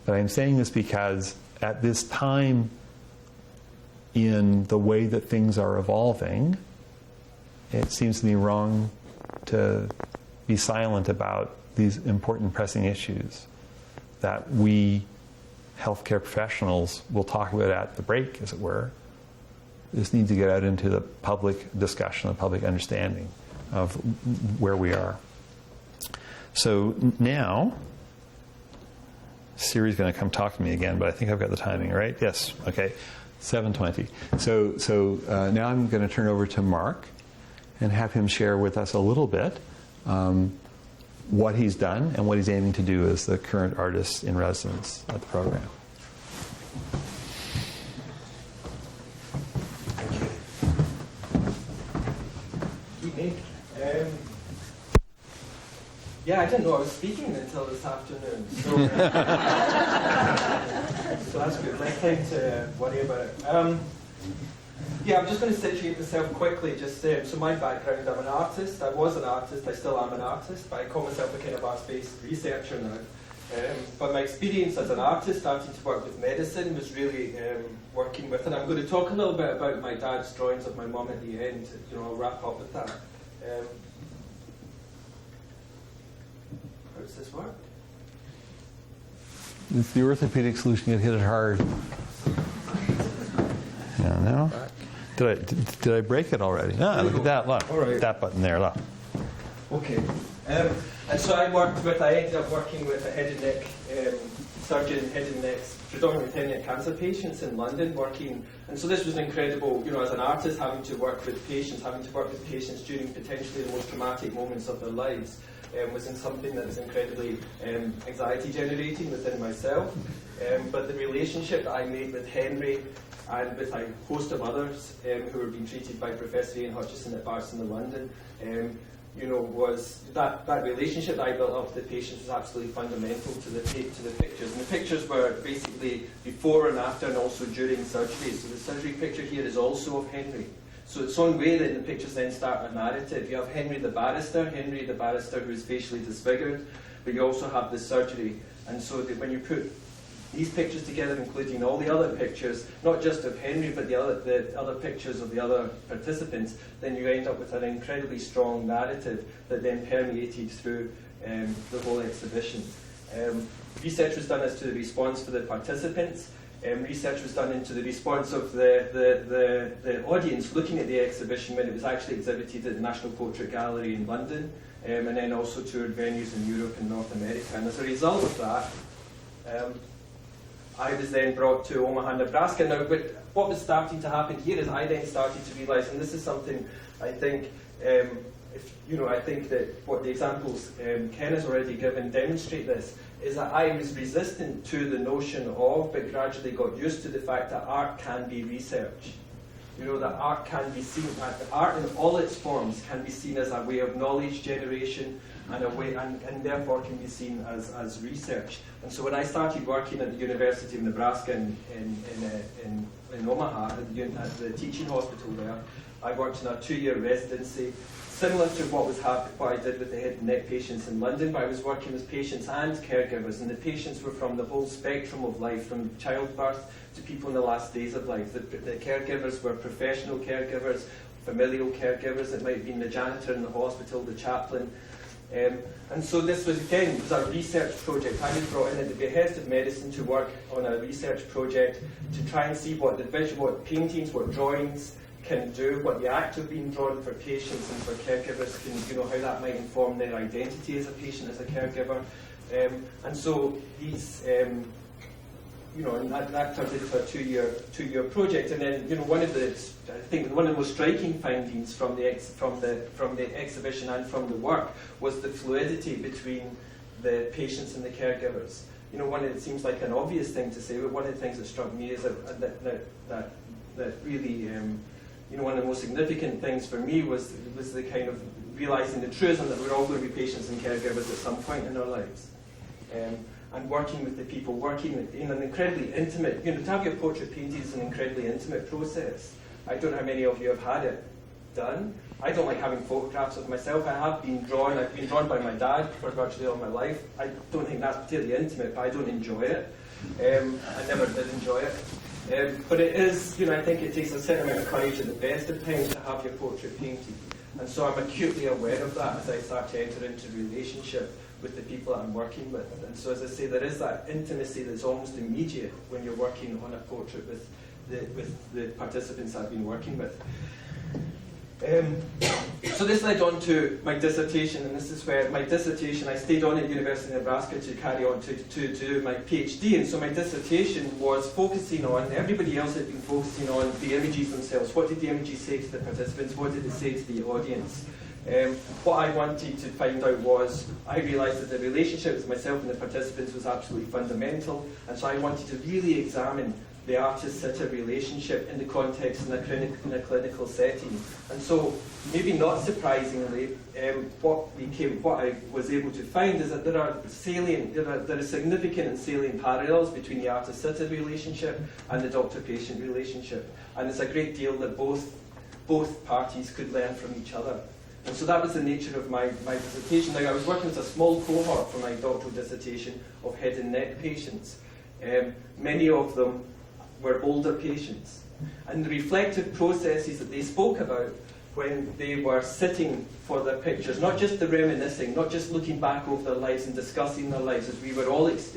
but I'm saying this because at this time in the way that things are evolving, it seems to me wrong to be silent about these important pressing issues that we healthcare professionals will talk about at the break, as it were. This needs to get out into the public discussion, the public understanding of where we are. So now, Siri's going to come talk to me again, but I think I've got the timing, right? Yes, okay, 7:20. So now I'm going to turn over to Mark and have him share with us a little bit what he's done and what he's aiming to do as the current artist in residence at the program. Evening. Yeah, I didn't know I was speaking until this afternoon, so, so that's good. Less time to worry about it. Yeah, I'm just going to situate myself quickly. So my background, I'm an artist. I was an artist. I still am an artist, but I call myself a kind of arts-based researcher now. But my experience as an artist, starting to work with medicine, was really working with, and I'm going to talk a little bit about my dad's drawings of my mum at the end. I'll wrap up with that. How does this work? It's the orthopedic solution. You hit it hard. Yeah, no. Did I break it already? No, look at that. Look, all right. That button there. Look. Okay. And so I ended up working with a head and neck surgeon, head and neck, predominantly head and neck cancer patients in London, and so this was an incredible, as an artist, having to work with patients during potentially the most traumatic moments of their lives, was in something that was incredibly anxiety generating within myself. But the relationship that I made with Henry and with a host of others who were being treated by Professor Ian Hutchison at Barton in London, was that relationship that I built up with the patients was absolutely fundamental to the pictures. And the pictures were basically before and after and also during surgery. So the surgery picture here is also of Henry. So it's one way that the pictures then start a narrative. You have Henry the barrister who is facially disfigured, but you also have the surgery. And so when you put these pictures together, including all the other pictures, not just of Henry, but the other pictures of the other participants, then you end up with an incredibly strong narrative that then permeated through the whole exhibition. Research was done as to the response for the participants. Research was done into the response of the audience looking at the exhibition when it was actually exhibited at the National Portrait Gallery in London, and then also toured venues in Europe and North America. And as a result of that, I was then brought to Omaha, Nebraska. Now, what was starting to happen here is I then started to realise, and this is something I think, I think that what the examples Ken has already given demonstrate this, is that I was resistant to the notion of, but gradually got used to the fact that art can be research. That art can be seen, art in all its forms can be seen as a way of knowledge generation and therefore can be seen as research. And so when I started working at the University of Nebraska in Omaha, at the teaching hospital there, I worked in a 2-year residency, similar to what I did with the head and neck patients in London, but I was working with patients and caregivers, and the patients were from the whole spectrum of life, from childbirth to people in the last days of life. The caregivers were professional caregivers, familial caregivers. It might have been the janitor in the hospital, the chaplain, And so this was, again, was a research project. I was brought in at the behest of medicine to work on a research project to try and see what what paintings, what drawings can do, what the act of being drawn for patients and for caregivers can, how that might inform their identity as a patient, as a caregiver. And so these, and that turned into a two-year project. And then, one of the most striking findings from the exhibition and from the work was the fluidity between the patients and the caregivers. It seems like an obvious thing to say, but one of the things that struck me is that really, one of the most significant things for me was the kind of realizing the truism that we're all going to be patients and caregivers at some point in our lives. And working with the people, working in an incredibly intimate, to have your portrait painted is an incredibly intimate process. I don't know how many of you have had it done. I don't like having photographs of myself. I've been drawn by my dad for virtually all my life. I don't think that's particularly intimate, but I don't enjoy it. I never did enjoy it. But it is, I think it takes a certain amount of courage at the best of times to have your portrait painted. And so I'm acutely aware of that as I start to enter into relationship with the people that I'm working with. And so, as I say, there is that intimacy that's almost immediate when you're working on a portrait with the participants I've been working with. So this led on to my dissertation, and this is where my dissertation, I stayed on at University of Nebraska to carry on to do my PhD, and so my dissertation was focusing on, everybody else had been focusing on the images themselves. What did the images say to the participants? What did it say to the audience? What I wanted to find out was, I realised that the relationship with myself and the participants was absolutely fundamental, and so I wanted to really examine the artist-sitter relationship in the context in a clinical setting. And so, maybe not surprisingly, what I was able to find is that there are significant and salient parallels between the artist-sitter relationship and the doctor-patient relationship. And there's a great deal that both parties could learn from each other. And so that was the nature of my dissertation. Now, I was working with a small cohort for my doctoral dissertation of head and neck patients. Many of them were older patients. And the reflective processes that they spoke about when they were sitting for their pictures, not just the reminiscing, not just looking back over their lives and discussing their lives as we were all, as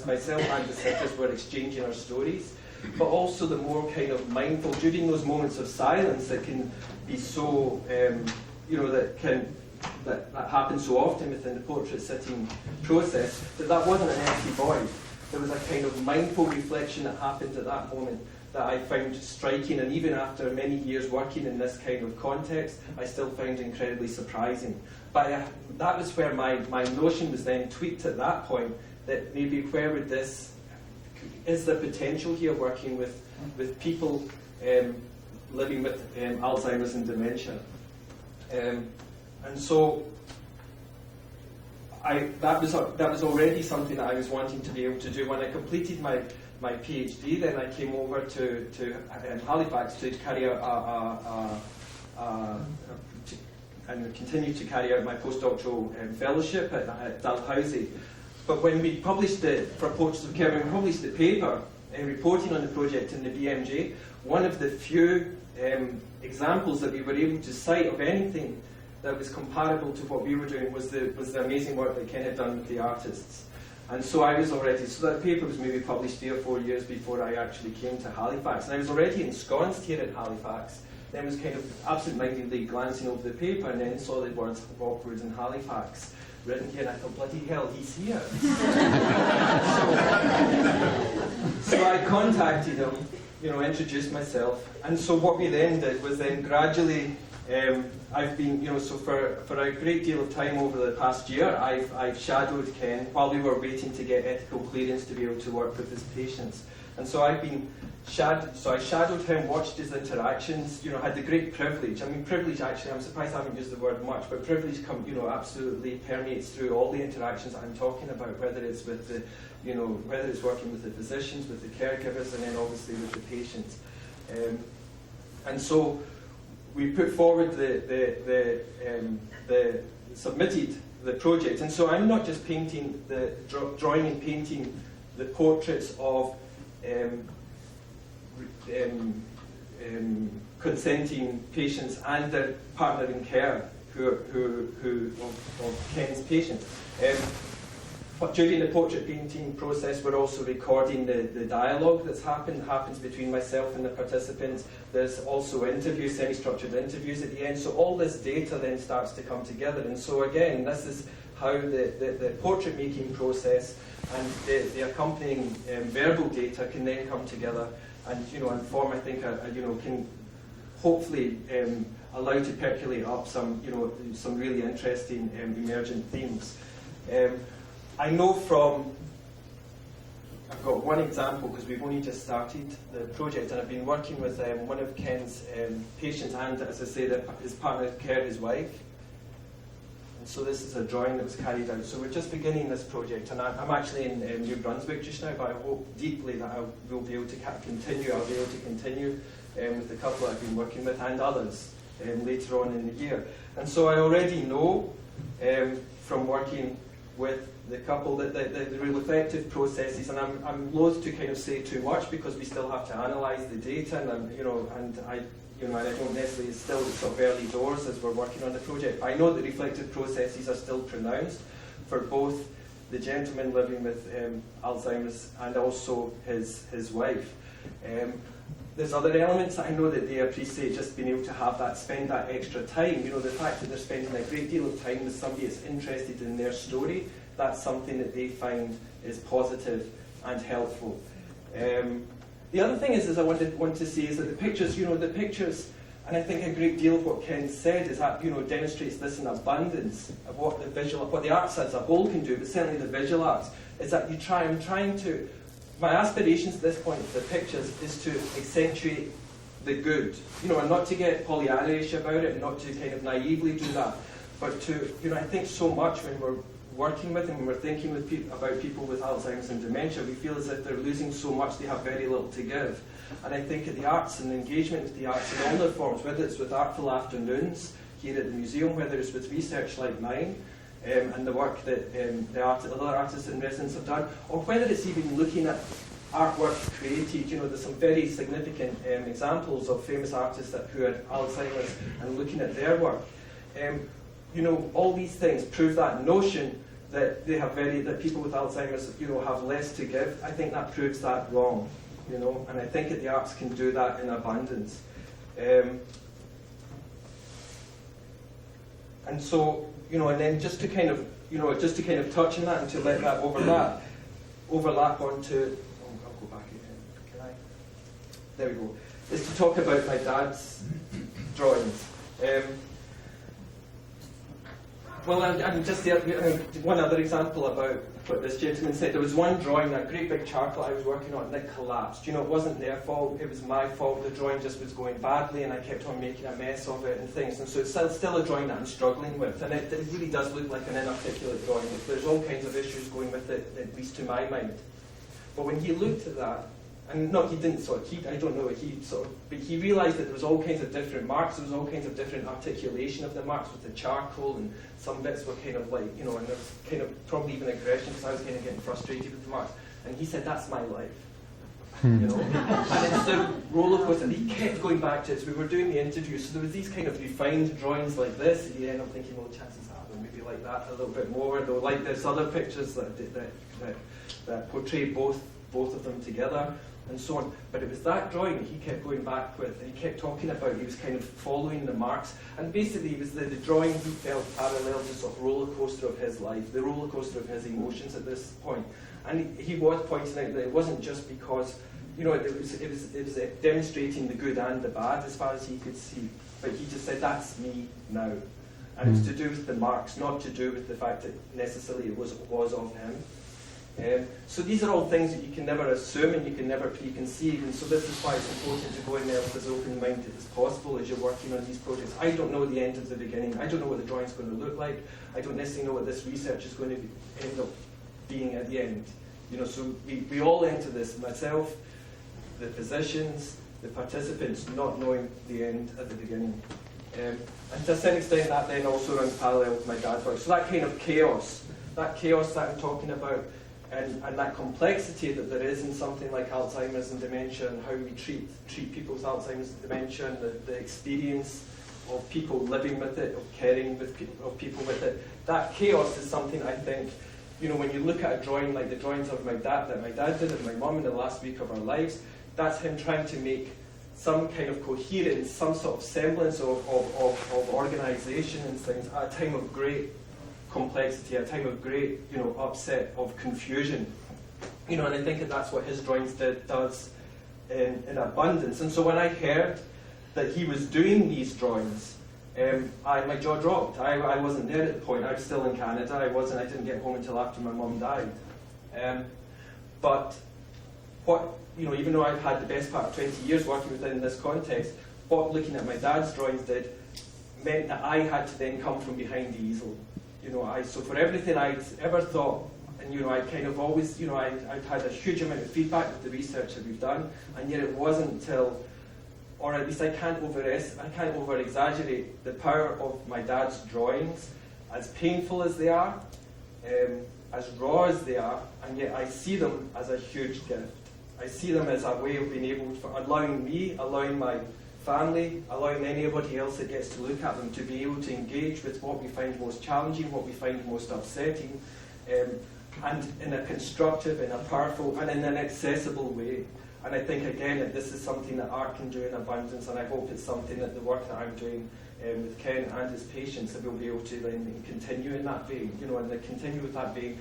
myself and the sitters were exchanging our stories, but also the more kind of mindful, during those moments of silence that can be so, that happens so often within the portrait sitting process, that wasn't an empty void. There was a kind of mindful reflection that happened at that moment that I found striking, and even after many years working in this kind of context, I still found incredibly surprising. But that was where my notion was then tweaked at that point, that maybe is there potential here working with people living with Alzheimer's and dementia? And so that was already something that I was wanting to be able to do. When I completed my PhD, then I came over to Halifax to carry out and continue to carry out my postdoctoral fellowship at Dalhousie. But when we published it for Portraits of Care, when we published the paper reporting on the project in the BMJ, one of the few examples that we were able to cite of anything that was comparable to what we were doing was the amazing work that Ken had done with the artists. And so I was already, so that paper was maybe published 3 or 4 years before I actually came to Halifax. And I was already ensconced here at Halifax, then was kind of absent-mindedly glancing over the paper, and then saw the words of Rockwood in Halifax written here, and I thought, bloody hell, he's here. So I contacted him, introduced myself, and so what we then did was then gradually, I've been, so for a great deal of time over the past year, I've shadowed Ken while we were waiting to get ethical clearance to be able to work with his patients. And so I shadowed him, watched his interactions, had the great privilege. I mean, privilege actually, I'm surprised I haven't used the word much, but privilege absolutely permeates through all the interactions that I'm talking about, whether it's with whether it's working with the physicians, with the caregivers, and then obviously with the patients. And so we put forward submitted the project, and so I'm not just painting drawing and painting the portraits of consenting patients and their partner in care of Ken's patients. But during the portrait painting process, we're also recording the dialogue that's happens between myself and the participants. There's also interviews, semi-structured interviews at the end. So all this data then starts to come together. And so again, this is how the portrait making process and the accompanying verbal data can then come together and and form, I think, can hopefully allow to percolate up some really interesting emergent themes. I know I've got one example because we've only just started the project, and I've been working with one of Ken's patients, and as I say, his partner Kerr, his wife. And so this is a drawing that was carried out. So we're just beginning this project, and I'm actually in New Brunswick just now, but I hope deeply that I will be able to continue. I'll be able to continue with the couple I've been working with and others later on in the year. And so I already know from working with the couple that the real effective processes, and I'm loath to kind of say too much because we still have to analyse the data, and I don't necessarily, it's still sort of early doors as we're working on the project. But I know that reflective processes are still pronounced for both the gentleman living with Alzheimer's and also his wife. There's other elements that I know that they appreciate, just being able to spend that extra time. The fact that they're spending a great deal of time with somebody that's interested in their story, that's something that they find is positive and helpful. The other thing is I want to say is that the pictures, and I think a great deal of what Ken said is that, demonstrates this in abundance of what the arts as a whole can do, but certainly the visual arts, is that my aspirations at this point for the pictures is to accentuate the good, and not to get Pollyanna-ish about it, and not to kind of naively do that, but to, I think so much when we're working with and when we're thinking about people with Alzheimer's and dementia, we feel as if they're losing so much they have very little to give. And I think at the arts and engagement with the arts in all their forms, whether it's with artful afternoons here at the museum, whether it's with research like mine, and the work that the other artists in residence have done, or whether it's even looking at artwork created. There's some very significant examples of famous artists who had Alzheimer's and looking at their work. All these things prove that notion that that people with Alzheimer's, have less to give. I think that proves that wrong, and I think that the arts can do that in abundance. And so, and then just to kind of touch on that and to let that overlap onto. I'll go back again. Can I? There we go. Is to talk about my dad's drawings. Well, and just one other example about what this gentleman said. There was one drawing, that great big charcoal I was working on, that collapsed. It wasn't their fault, it was my fault. The drawing just was going badly, and I kept on making a mess of it and things. And so it's still a drawing that I'm struggling with, and it really does look like an inarticulate drawing. There's all kinds of issues going with it, at least to my mind. But when he looked at that, and no, he didn't I don't know, but he realised that there was all kinds of different marks, there was all kinds of different articulation of the marks with the charcoal, and some bits were kind of like, and there was kind of probably even aggression because I was kind of getting frustrated with the marks. And he said, that's my life. And it's the roller coaster, and he kept going back to it. So we were doing the interview, so there was these kind of refined drawings like this. At the end, I'm thinking, well, chances are they'll maybe like that a little bit more. Though, like there's other pictures that portray both of them together, and so on. But it was that drawing that he kept going back with, and he kept talking about. He was kind of following the marks, and basically it was the drawing he felt parallel to sort of roller coaster of his life, the roller coaster of his emotions at this point. And he was pointing out that it wasn't just because it was demonstrating the good and the bad as far as he could see, but he just said, that's me now. And it was to do with the marks, not to do with the fact that necessarily it was of him. So these are all things that you can never assume and you can never preconceive, and so this is why it's important to go in there with as open mind as possible as you're working on these projects. I don't know the end of the beginning. I don't know what the drawing's going to look like. I don't necessarily know what this research is going to end up being at the end. So we all enter this, myself, the physicians, the participants, not knowing the end at the beginning. And to a certain extent that then also runs parallel with my dad's work. So that kind of chaos that I'm talking about, and that complexity that there is in something like Alzheimer's and dementia, and how we treat people with Alzheimer's and dementia, and the experience of people living with it, of caring with of people with it. That chaos is something I think, when you look at a drawing like the drawings of my dad, that my dad did of my mum in the last week of our lives, that's him trying to make some kind of coherence, some sort of semblance of organisation and things at a time of great complexity, a time of great, upset, of confusion. And I think that's what his drawings does in abundance. And so when I heard that he was doing these drawings, my jaw dropped. I wasn't there at the point. I was still in Canada. I didn't get home until after my mum died. But what, even though I've had the best part of 20 years working within this context, what looking at my dad's drawings did meant that I had to then come from behind the easel. So for everything I'd ever thought, and I kind of always, I'd had a huge amount of feedback with the research that we've done, and yet it wasn't until, or at least I can't over exaggerate the power of my dad's drawings, as painful as they are, as raw as they are, and yet I see them as a huge gift. I see them as a way of being able to, allowing me, allowing my family, allowing anybody else that gets to look at them to be able to engage with what we find most challenging, what we find most upsetting, and in a constructive, in a powerful, and in an accessible way. And I think, again, that this is something that art can do in abundance, and I hope it's something that the work that I'm doing with Ken and his patients, that we'll be able to then continue in that vein, and then continue with that vein.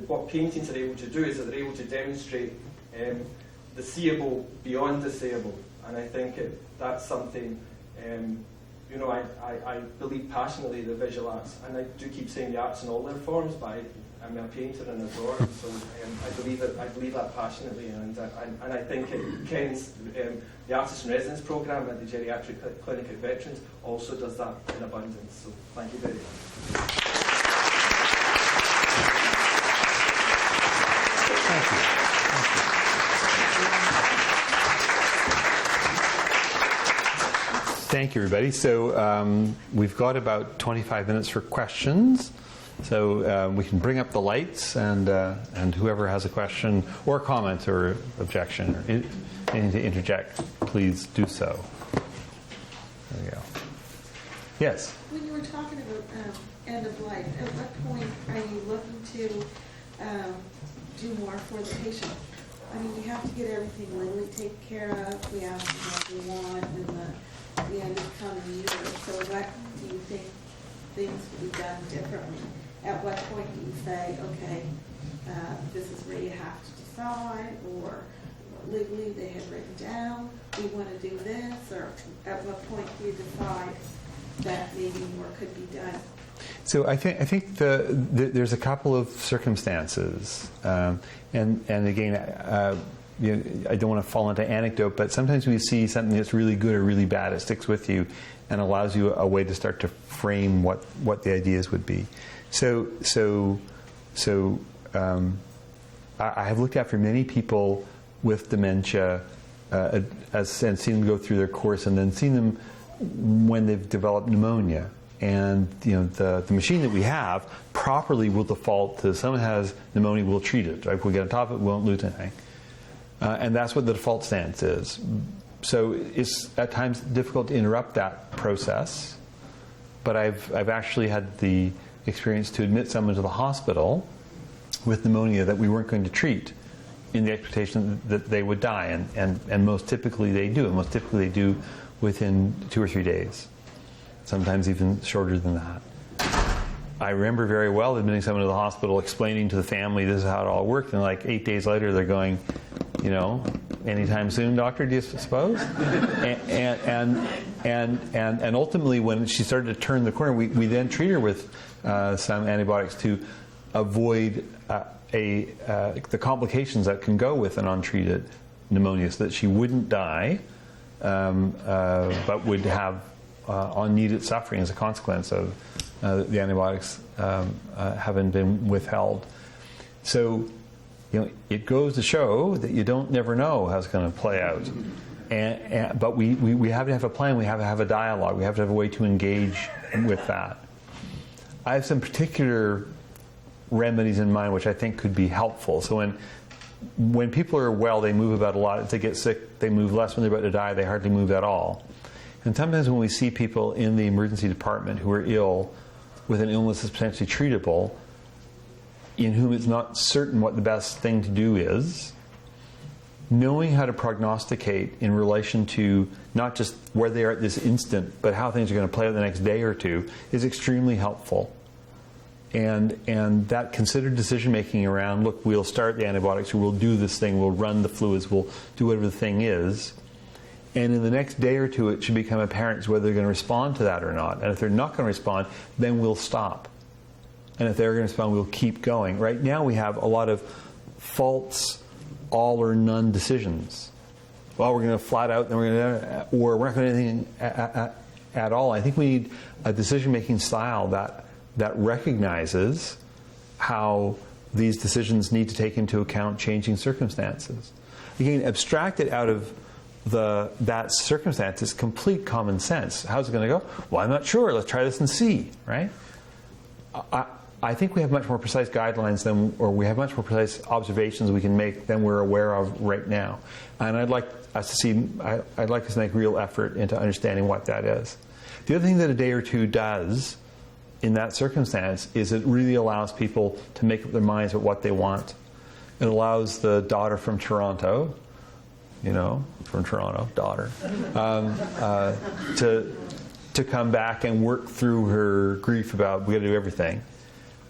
What paintings are able to do is that they're able to demonstrate the seeable beyond the sayable. And I think that's something, I believe passionately the visual arts, and I do keep saying the arts in all their forms, but I'm a painter and a drawer, so I believe that passionately, and I think Ken's the Artist in Residence program at the Geriatric Clinic at Veterans also does that in abundance. So thank you very much. Thank you, everybody. So we've got about 25 minutes for questions. So we can bring up the lights, and whoever has a question or comment or objection or anything to interject, please do so. There we go. Yes? When you were talking about end of life, at what point are you looking to do more for the patient? I mean, you have to get everything legally taken care of. We have what we want in the end of the coming year. So what do you think things would be done differently? At what point do you say, okay, this is where you have to decide, or legally they have written down, we want to do this, or at what point do you decide that maybe more could be done? So I think there's a couple of circumstances, and again, I don't want to fall into anecdote, but sometimes we see something that's really good or really bad, it sticks with you and allows you a way to start to frame what the ideas would be. So I have looked after many people with dementia, and seen them go through their course, and then seen them when they've developed pneumonia. And the machine that we have properly will default to someone has pneumonia, we'll treat it. Right? We'll get on top of it, we won't lose anything. And that's what the default stance is. So it's at times difficult to interrupt that process. But I've actually had the experience to admit someone to the hospital with pneumonia that we weren't going to treat, in the expectation that they would die, and most typically they do, and most typically they do within 2 or 3 days, sometimes even shorter than that. I remember very well admitting someone to the hospital, explaining to the family this is how it all worked, and like 8 days later they're going, anytime soon, doctor, do you suppose? and ultimately, when she started to turn the corner, we then treat her with some antibiotics to avoid the complications that can go with an untreated pneumonia, so that she wouldn't die, but would have unneeded suffering as a consequence of the antibiotics having been withheld. So, it goes to show that you don't never know how it's going to play out. But we have to have a plan. We have to have a dialogue. We have to have a way to engage with that. I have some particular remedies in mind which I think could be helpful. So when people are well, they move about a lot. If they get sick, they move less. When they're about to die, they hardly move at all. And sometimes when we see people in the emergency department who are ill with an illness that's potentially treatable, in whom it's not certain what the best thing to do is, knowing how to prognosticate in relation to not just where they are at this instant, but how things are going to play out the next day or two is extremely helpful. And that considered decision making around, look, we'll start the antibiotics, or we'll do this thing, we'll run the fluids, we'll do whatever the thing is. And in the next day or two, it should become apparent whether they're going to respond to that or not. And if they're not going to respond, then we'll stop. And if they're going to respond, we'll keep going. Right now we have a lot of false all or none decisions. Well, we're going to flat out, then we're going to, or we're not going to do anything at all. I think we need a decision-making style that recognizes how these decisions need to take into account changing circumstances. Again, abstract it out of that circumstance is complete common sense. How's it going to go? Well, I'm not sure. Let's try this and see, right? I think we have much more precise guidelines or we have much more precise observations we can make than we're aware of right now. And I'd like us to make real effort into understanding what that is. The other thing that a day or two does in that circumstance is it really allows people to make up their minds about what they want. It allows the daughter from Toronto, daughter, to come back and work through her grief about we got to do everything.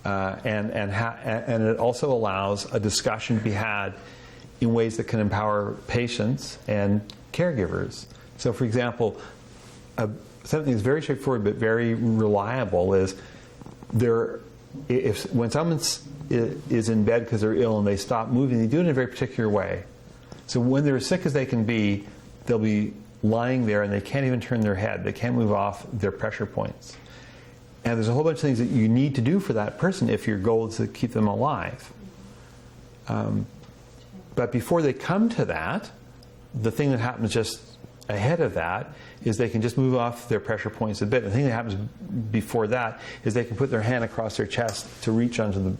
And it also allows a discussion to be had in ways that can empower patients and caregivers. So, for example, something that's very straightforward but very reliable is when someone is in bed because they're ill and they stop moving, they do it in a very particular way. So when they're as sick as they can be, they'll be lying there and they can't even turn their head. They can't move off their pressure points. And there's a whole bunch of things that you need to do for that person if your goal is to keep them alive. But before they come to that, the thing that happens just ahead of that is they can just move off their pressure points a bit. The thing that happens before that is they can put their hand across their chest to reach onto the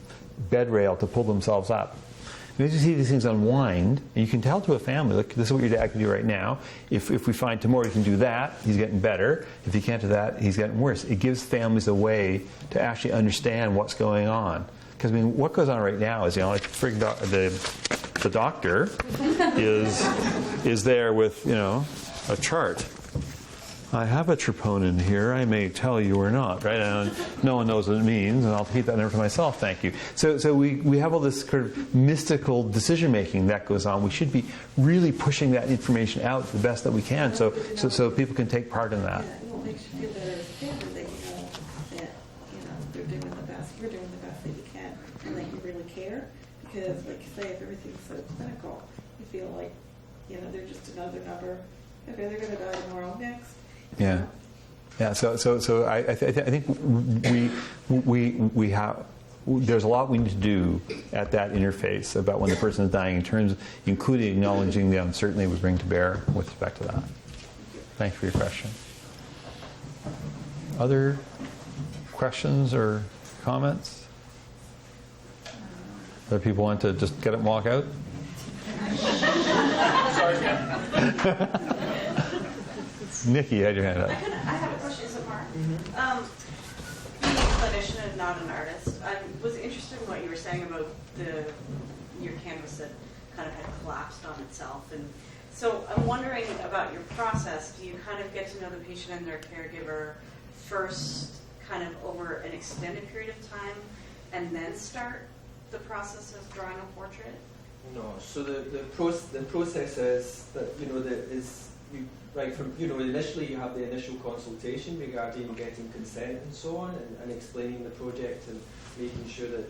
bed rail to pull themselves up. And as you see these things unwind, and you can tell to a family, look, this is what your dad can do right now. If we find tomorrow he can do that, he's getting better. If he can't do that, he's getting worse. It gives families a way to actually understand what's going on. Because, what goes on right now is, like the doctor is there with, a chart. I have a troponin here, I may tell you or not, right? And no one knows what it means, and I'll keep that number to myself, thank you. So we have all this kind of mystical decision-making that goes on. We should be really pushing that information out the best that we can so people can take part in that. Yeah, it makes you feel better as a family that you know that, they're doing the best, you're doing the best that you can, and that you really care. Because, like you say, if everything's so clinical, you feel like, they're just another number. Okay, they're going to die tomorrow, next. Yeah, yeah. So I think we have. There's a lot we need to do at that interface about when the person is dying, in terms, including acknowledging the uncertainty we bring to bear with respect to that. Thank you for your question. Other questions or comments? Other people want to just get up and walk out? Nikki, you had your hand up. I have a question. Is it Mark? Mm-hmm. Being a clinician and not an artist, I was interested in what you were saying about your canvas that kind of had collapsed on itself. And so I'm wondering about your process. Do you kind of get to know the patient and their caregiver first, kind of over an extended period of time, and then start the process of drawing a portrait? No. So the process is that initially you have the initial consultation regarding getting consent and so on, and explaining the project and making sure that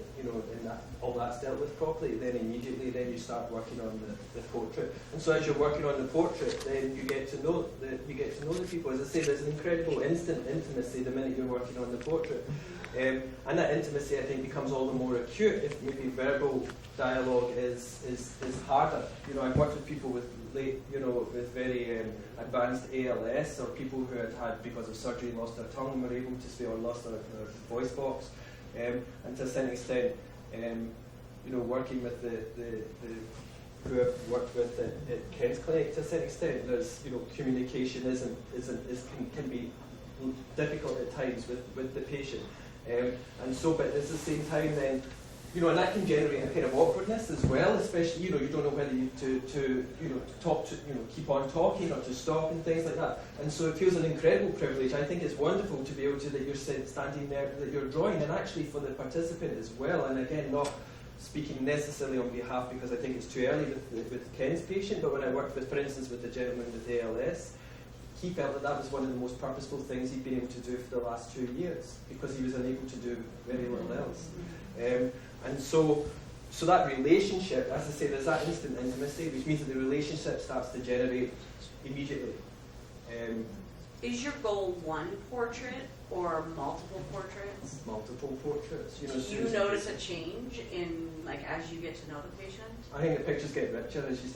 all that's dealt with properly. Then immediately you start working on the portrait. And so as you're working on the portrait, then you get to know the people. As I say, there's an incredible instant intimacy the minute you're working on the portrait. And that intimacy, I think, becomes all the more acute if maybe verbal dialogue is harder. I've worked with people with very advanced ALS, or people who had because of surgery lost their tongue and were able to speak, or lost their voice box, and to a certain extent, working with the who I've worked with at Ken's clinic to a certain extent. There's, communication can be difficult at times with the patient. And so, but at the same time then, and that can generate a kind of awkwardness as well, especially, you don't know whether to talk to, keep on talking or to stop and things like that. And so it feels an incredible privilege. I think it's wonderful to be able to, that you're standing there, that you're drawing, and actually for the participant as well. And again, not speaking necessarily on behalf, because I think it's too early with Ken's patient, but when I worked with, for instance, with the gentleman with ALS, he felt that was one of the most purposeful things he'd been able to do for the last 2 years, because he was unable to do very little else. And so that relationship, as I say, there's that instant intimacy, which means that the relationship starts to generate immediately. Is your goal one portrait or multiple portraits? Multiple portraits. Do you notice a change in, like, as you get to know the patient? I think the pictures get richer as you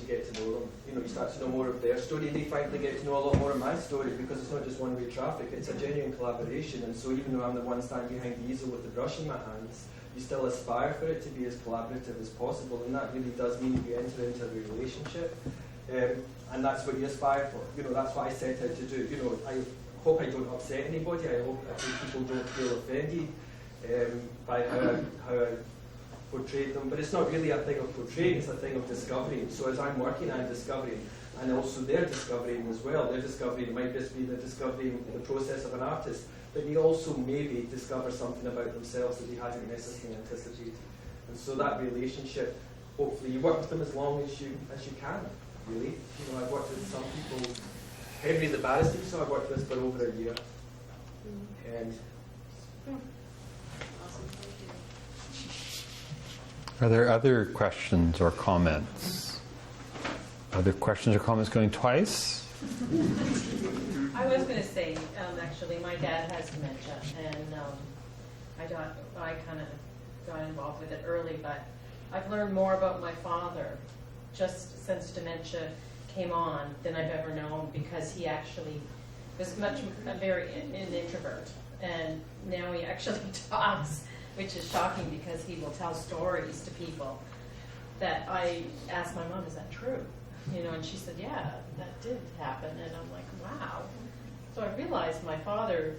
get to know them. You start to know more of their story, and they frankly get to know a lot more of my story, because it's not just one-way traffic, it's a genuine collaboration. And so even though I'm the one standing behind the easel with the brush in my hands, you still aspire for it to be as collaborative as possible, and that really does mean you enter into a relationship. And that's what you aspire for. That's what I set out to do. I hope I don't upset anybody. I hope people don't feel offended by how I portrayed them. But it's not really a thing of portraying, it's a thing of discovering. So as I'm working, I'm discovering. And also they're discovering as well. Their discovering might just be the discovering the process of an artist, but they also maybe discover something about themselves that they hadn't necessarily anticipated. And so that relationship, hopefully you work with them as long as you can, really. I've worked with some people, Henry the barrister, so I've worked with for over a year. And Awesome, thank you. Are there other questions or comments? Are there questions or comments going twice? I was going to say, actually, my dad has dementia, and I kind of got involved with it early, but I've learned more about my father just since dementia came on than I've ever known, because he actually was an introvert, and now he actually talks, which is shocking, because he will tell stories to people that I asked my mom, is that true? And she said, yeah, that did happen, and I'm like, wow. So I realized my father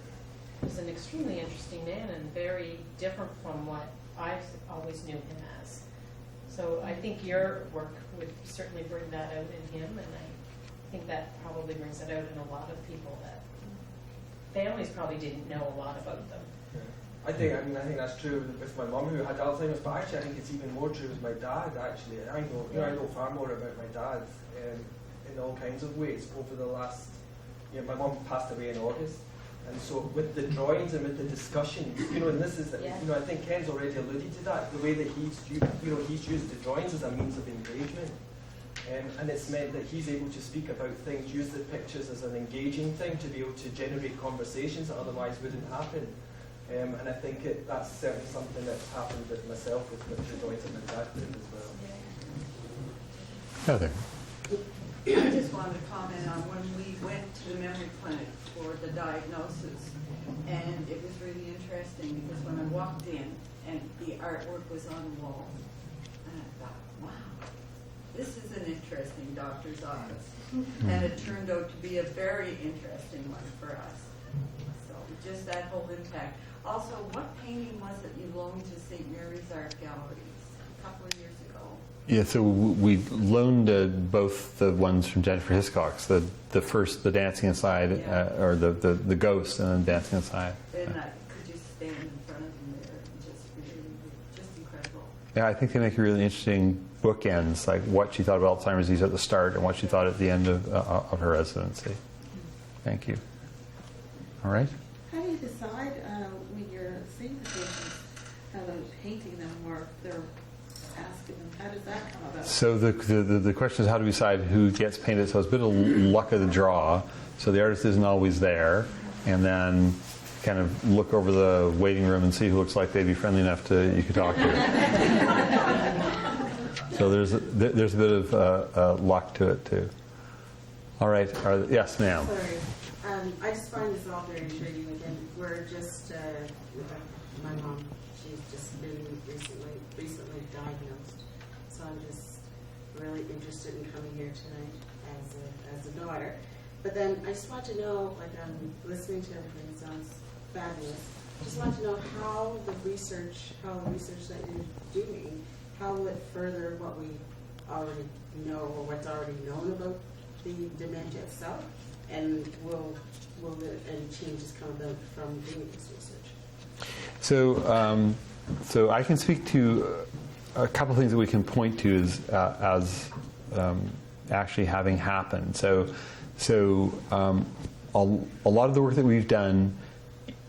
was an extremely interesting man and very different from what I always knew him as. So I think your work would certainly bring that out in him, and I think that probably brings it out in a lot of people that families probably didn't know a lot about them. I think that's true with my mum, who had Alzheimer's, but actually I think it's even more true with my dad. Actually, I know far more about my dad in all kinds of ways over the last. My mum passed away in August, and so with the drawings and with the discussions, and this is, I think Ken's already alluded to that, the way that he's used the drawings as a means of engagement, and it's meant that he's able to speak about things, use the pictures as an engaging thing to be able to generate conversations that otherwise wouldn't happen. And I think that's certainly something that's happened with myself, with the drawings and my dad did as well. Heather. I just wanted to comment on when we went to the memory clinic for the diagnosis, and it was really interesting because when I walked in and the artwork was on the wall, and I thought, wow, this is an interesting doctor's office. And it turned out to be a very interesting one for us. So just that whole impact. Also, what painting was it you loaned to St. Mary's Art Galleries a couple of years ago? Yeah, so we loaned both the ones from Jennifer Hitchcock's, the first, the Dancing Inside, or the Ghost, and then Dancing Inside. And could you stand in front of them there and just incredible. Yeah, I think they make really interesting bookends, like what she thought of Alzheimer's disease at the start and what she thought at the end of her residency. Thank you. All right. How do you decide when you're seeing the patients, how they're painting them, or they're asking them, how does that come about? So the question is, how do we decide who gets painted? So it's a bit of luck of the draw. So the artist isn't always there, and then kind of look over the waiting room and see who looks like they'd be friendly enough you could talk to. So there's a bit of luck to it too. All right. Yes, ma'am. Sorry. I just find this all very intriguing. Again, we're just my mom. She's just been recently diagnosed. So I'm just really interested in coming here tonight as a daughter. But then I just want to know, like I'm listening to everything, it sounds fabulous. Just want to know how the research that you're doing, how will it further what we already know or what's already known about the dementia itself, and will any changes come about from doing this research? So I can speak to a couple of things that we can point to as actually having happened. So a lot of the work that we've done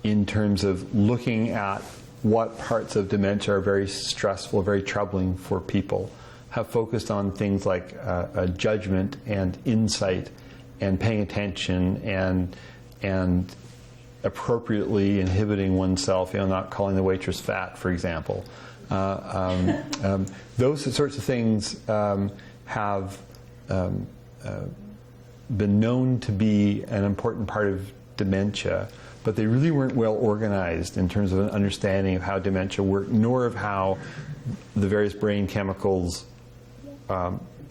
in terms of looking at what parts of dementia are very stressful, very troubling for people, have focused on things like judgment and insight and paying attention and appropriately inhibiting oneself, not calling the waitress fat, for example. Those sorts of things have been known to be an important part of dementia, but they really weren't well organized in terms of an understanding of how dementia worked, nor of how the various brain chemicals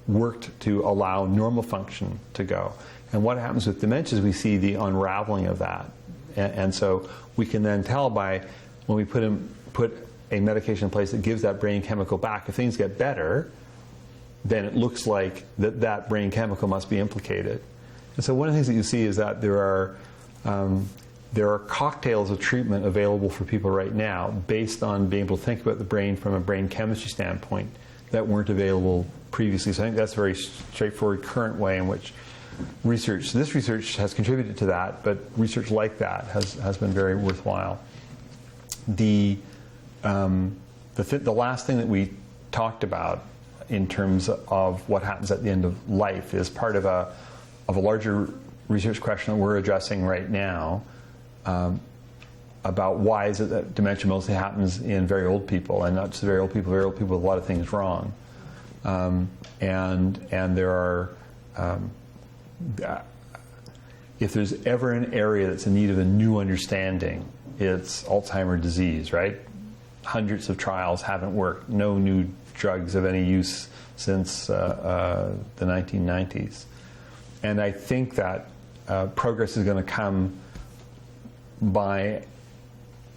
worked to allow normal function to go. And what happens with dementia is we see the unraveling of that. And so we can then tell by when we put a medication in place that gives that brain chemical back, if things get better, then it looks like that brain chemical must be implicated. And so one of the things that you see is that there are cocktails of treatment available for people right now based on being able to think about the brain from a brain chemistry standpoint that weren't available previously. So I think that's a very straightforward current way in which this research has contributed to that, but research like that has been very worthwhile. The last thing that we talked about in terms of what happens at the end of life is part of a larger research question that we're addressing right now about why is it that dementia mostly happens in very old people, and not just very old people with a lot of things wrong. And there are if there's ever an area that's in need of a new understanding, it's Alzheimer's disease, right? Hundreds of trials haven't worked. No new drugs of any use since the 1990s. And I think that progress is going to come by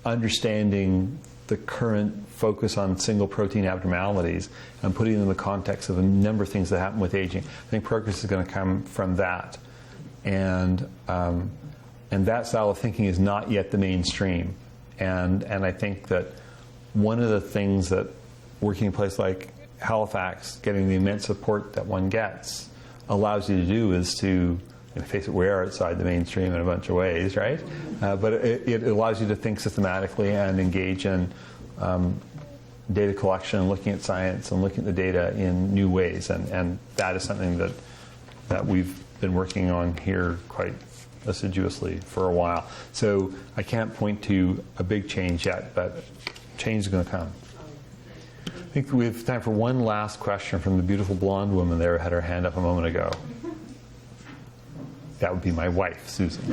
understanding the current focus on single protein abnormalities and putting them in the context of a number of things that happen with aging. I think progress is going to come from that. And that style of thinking is not yet the mainstream. And I think that one of the things that working in a place like Halifax, getting the immense support that one gets, allows you to do is to, face it, we are outside the mainstream in a bunch of ways, right? But it allows you to think systematically and engage in data collection, looking at science and looking at the data in new ways. And that is something that we've been working on here quite assiduously for a while. So I can't point to a big change yet, but change is going to come. I think we have time for one last question from the beautiful blonde woman there who had her hand up a moment ago. That would be my wife, Susan.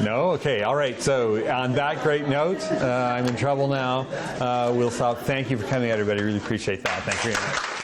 No? Okay, all right. So on that great note, I'm in trouble now. We'll stop. Thank you for coming, everybody. Really appreciate that. Thank you very much.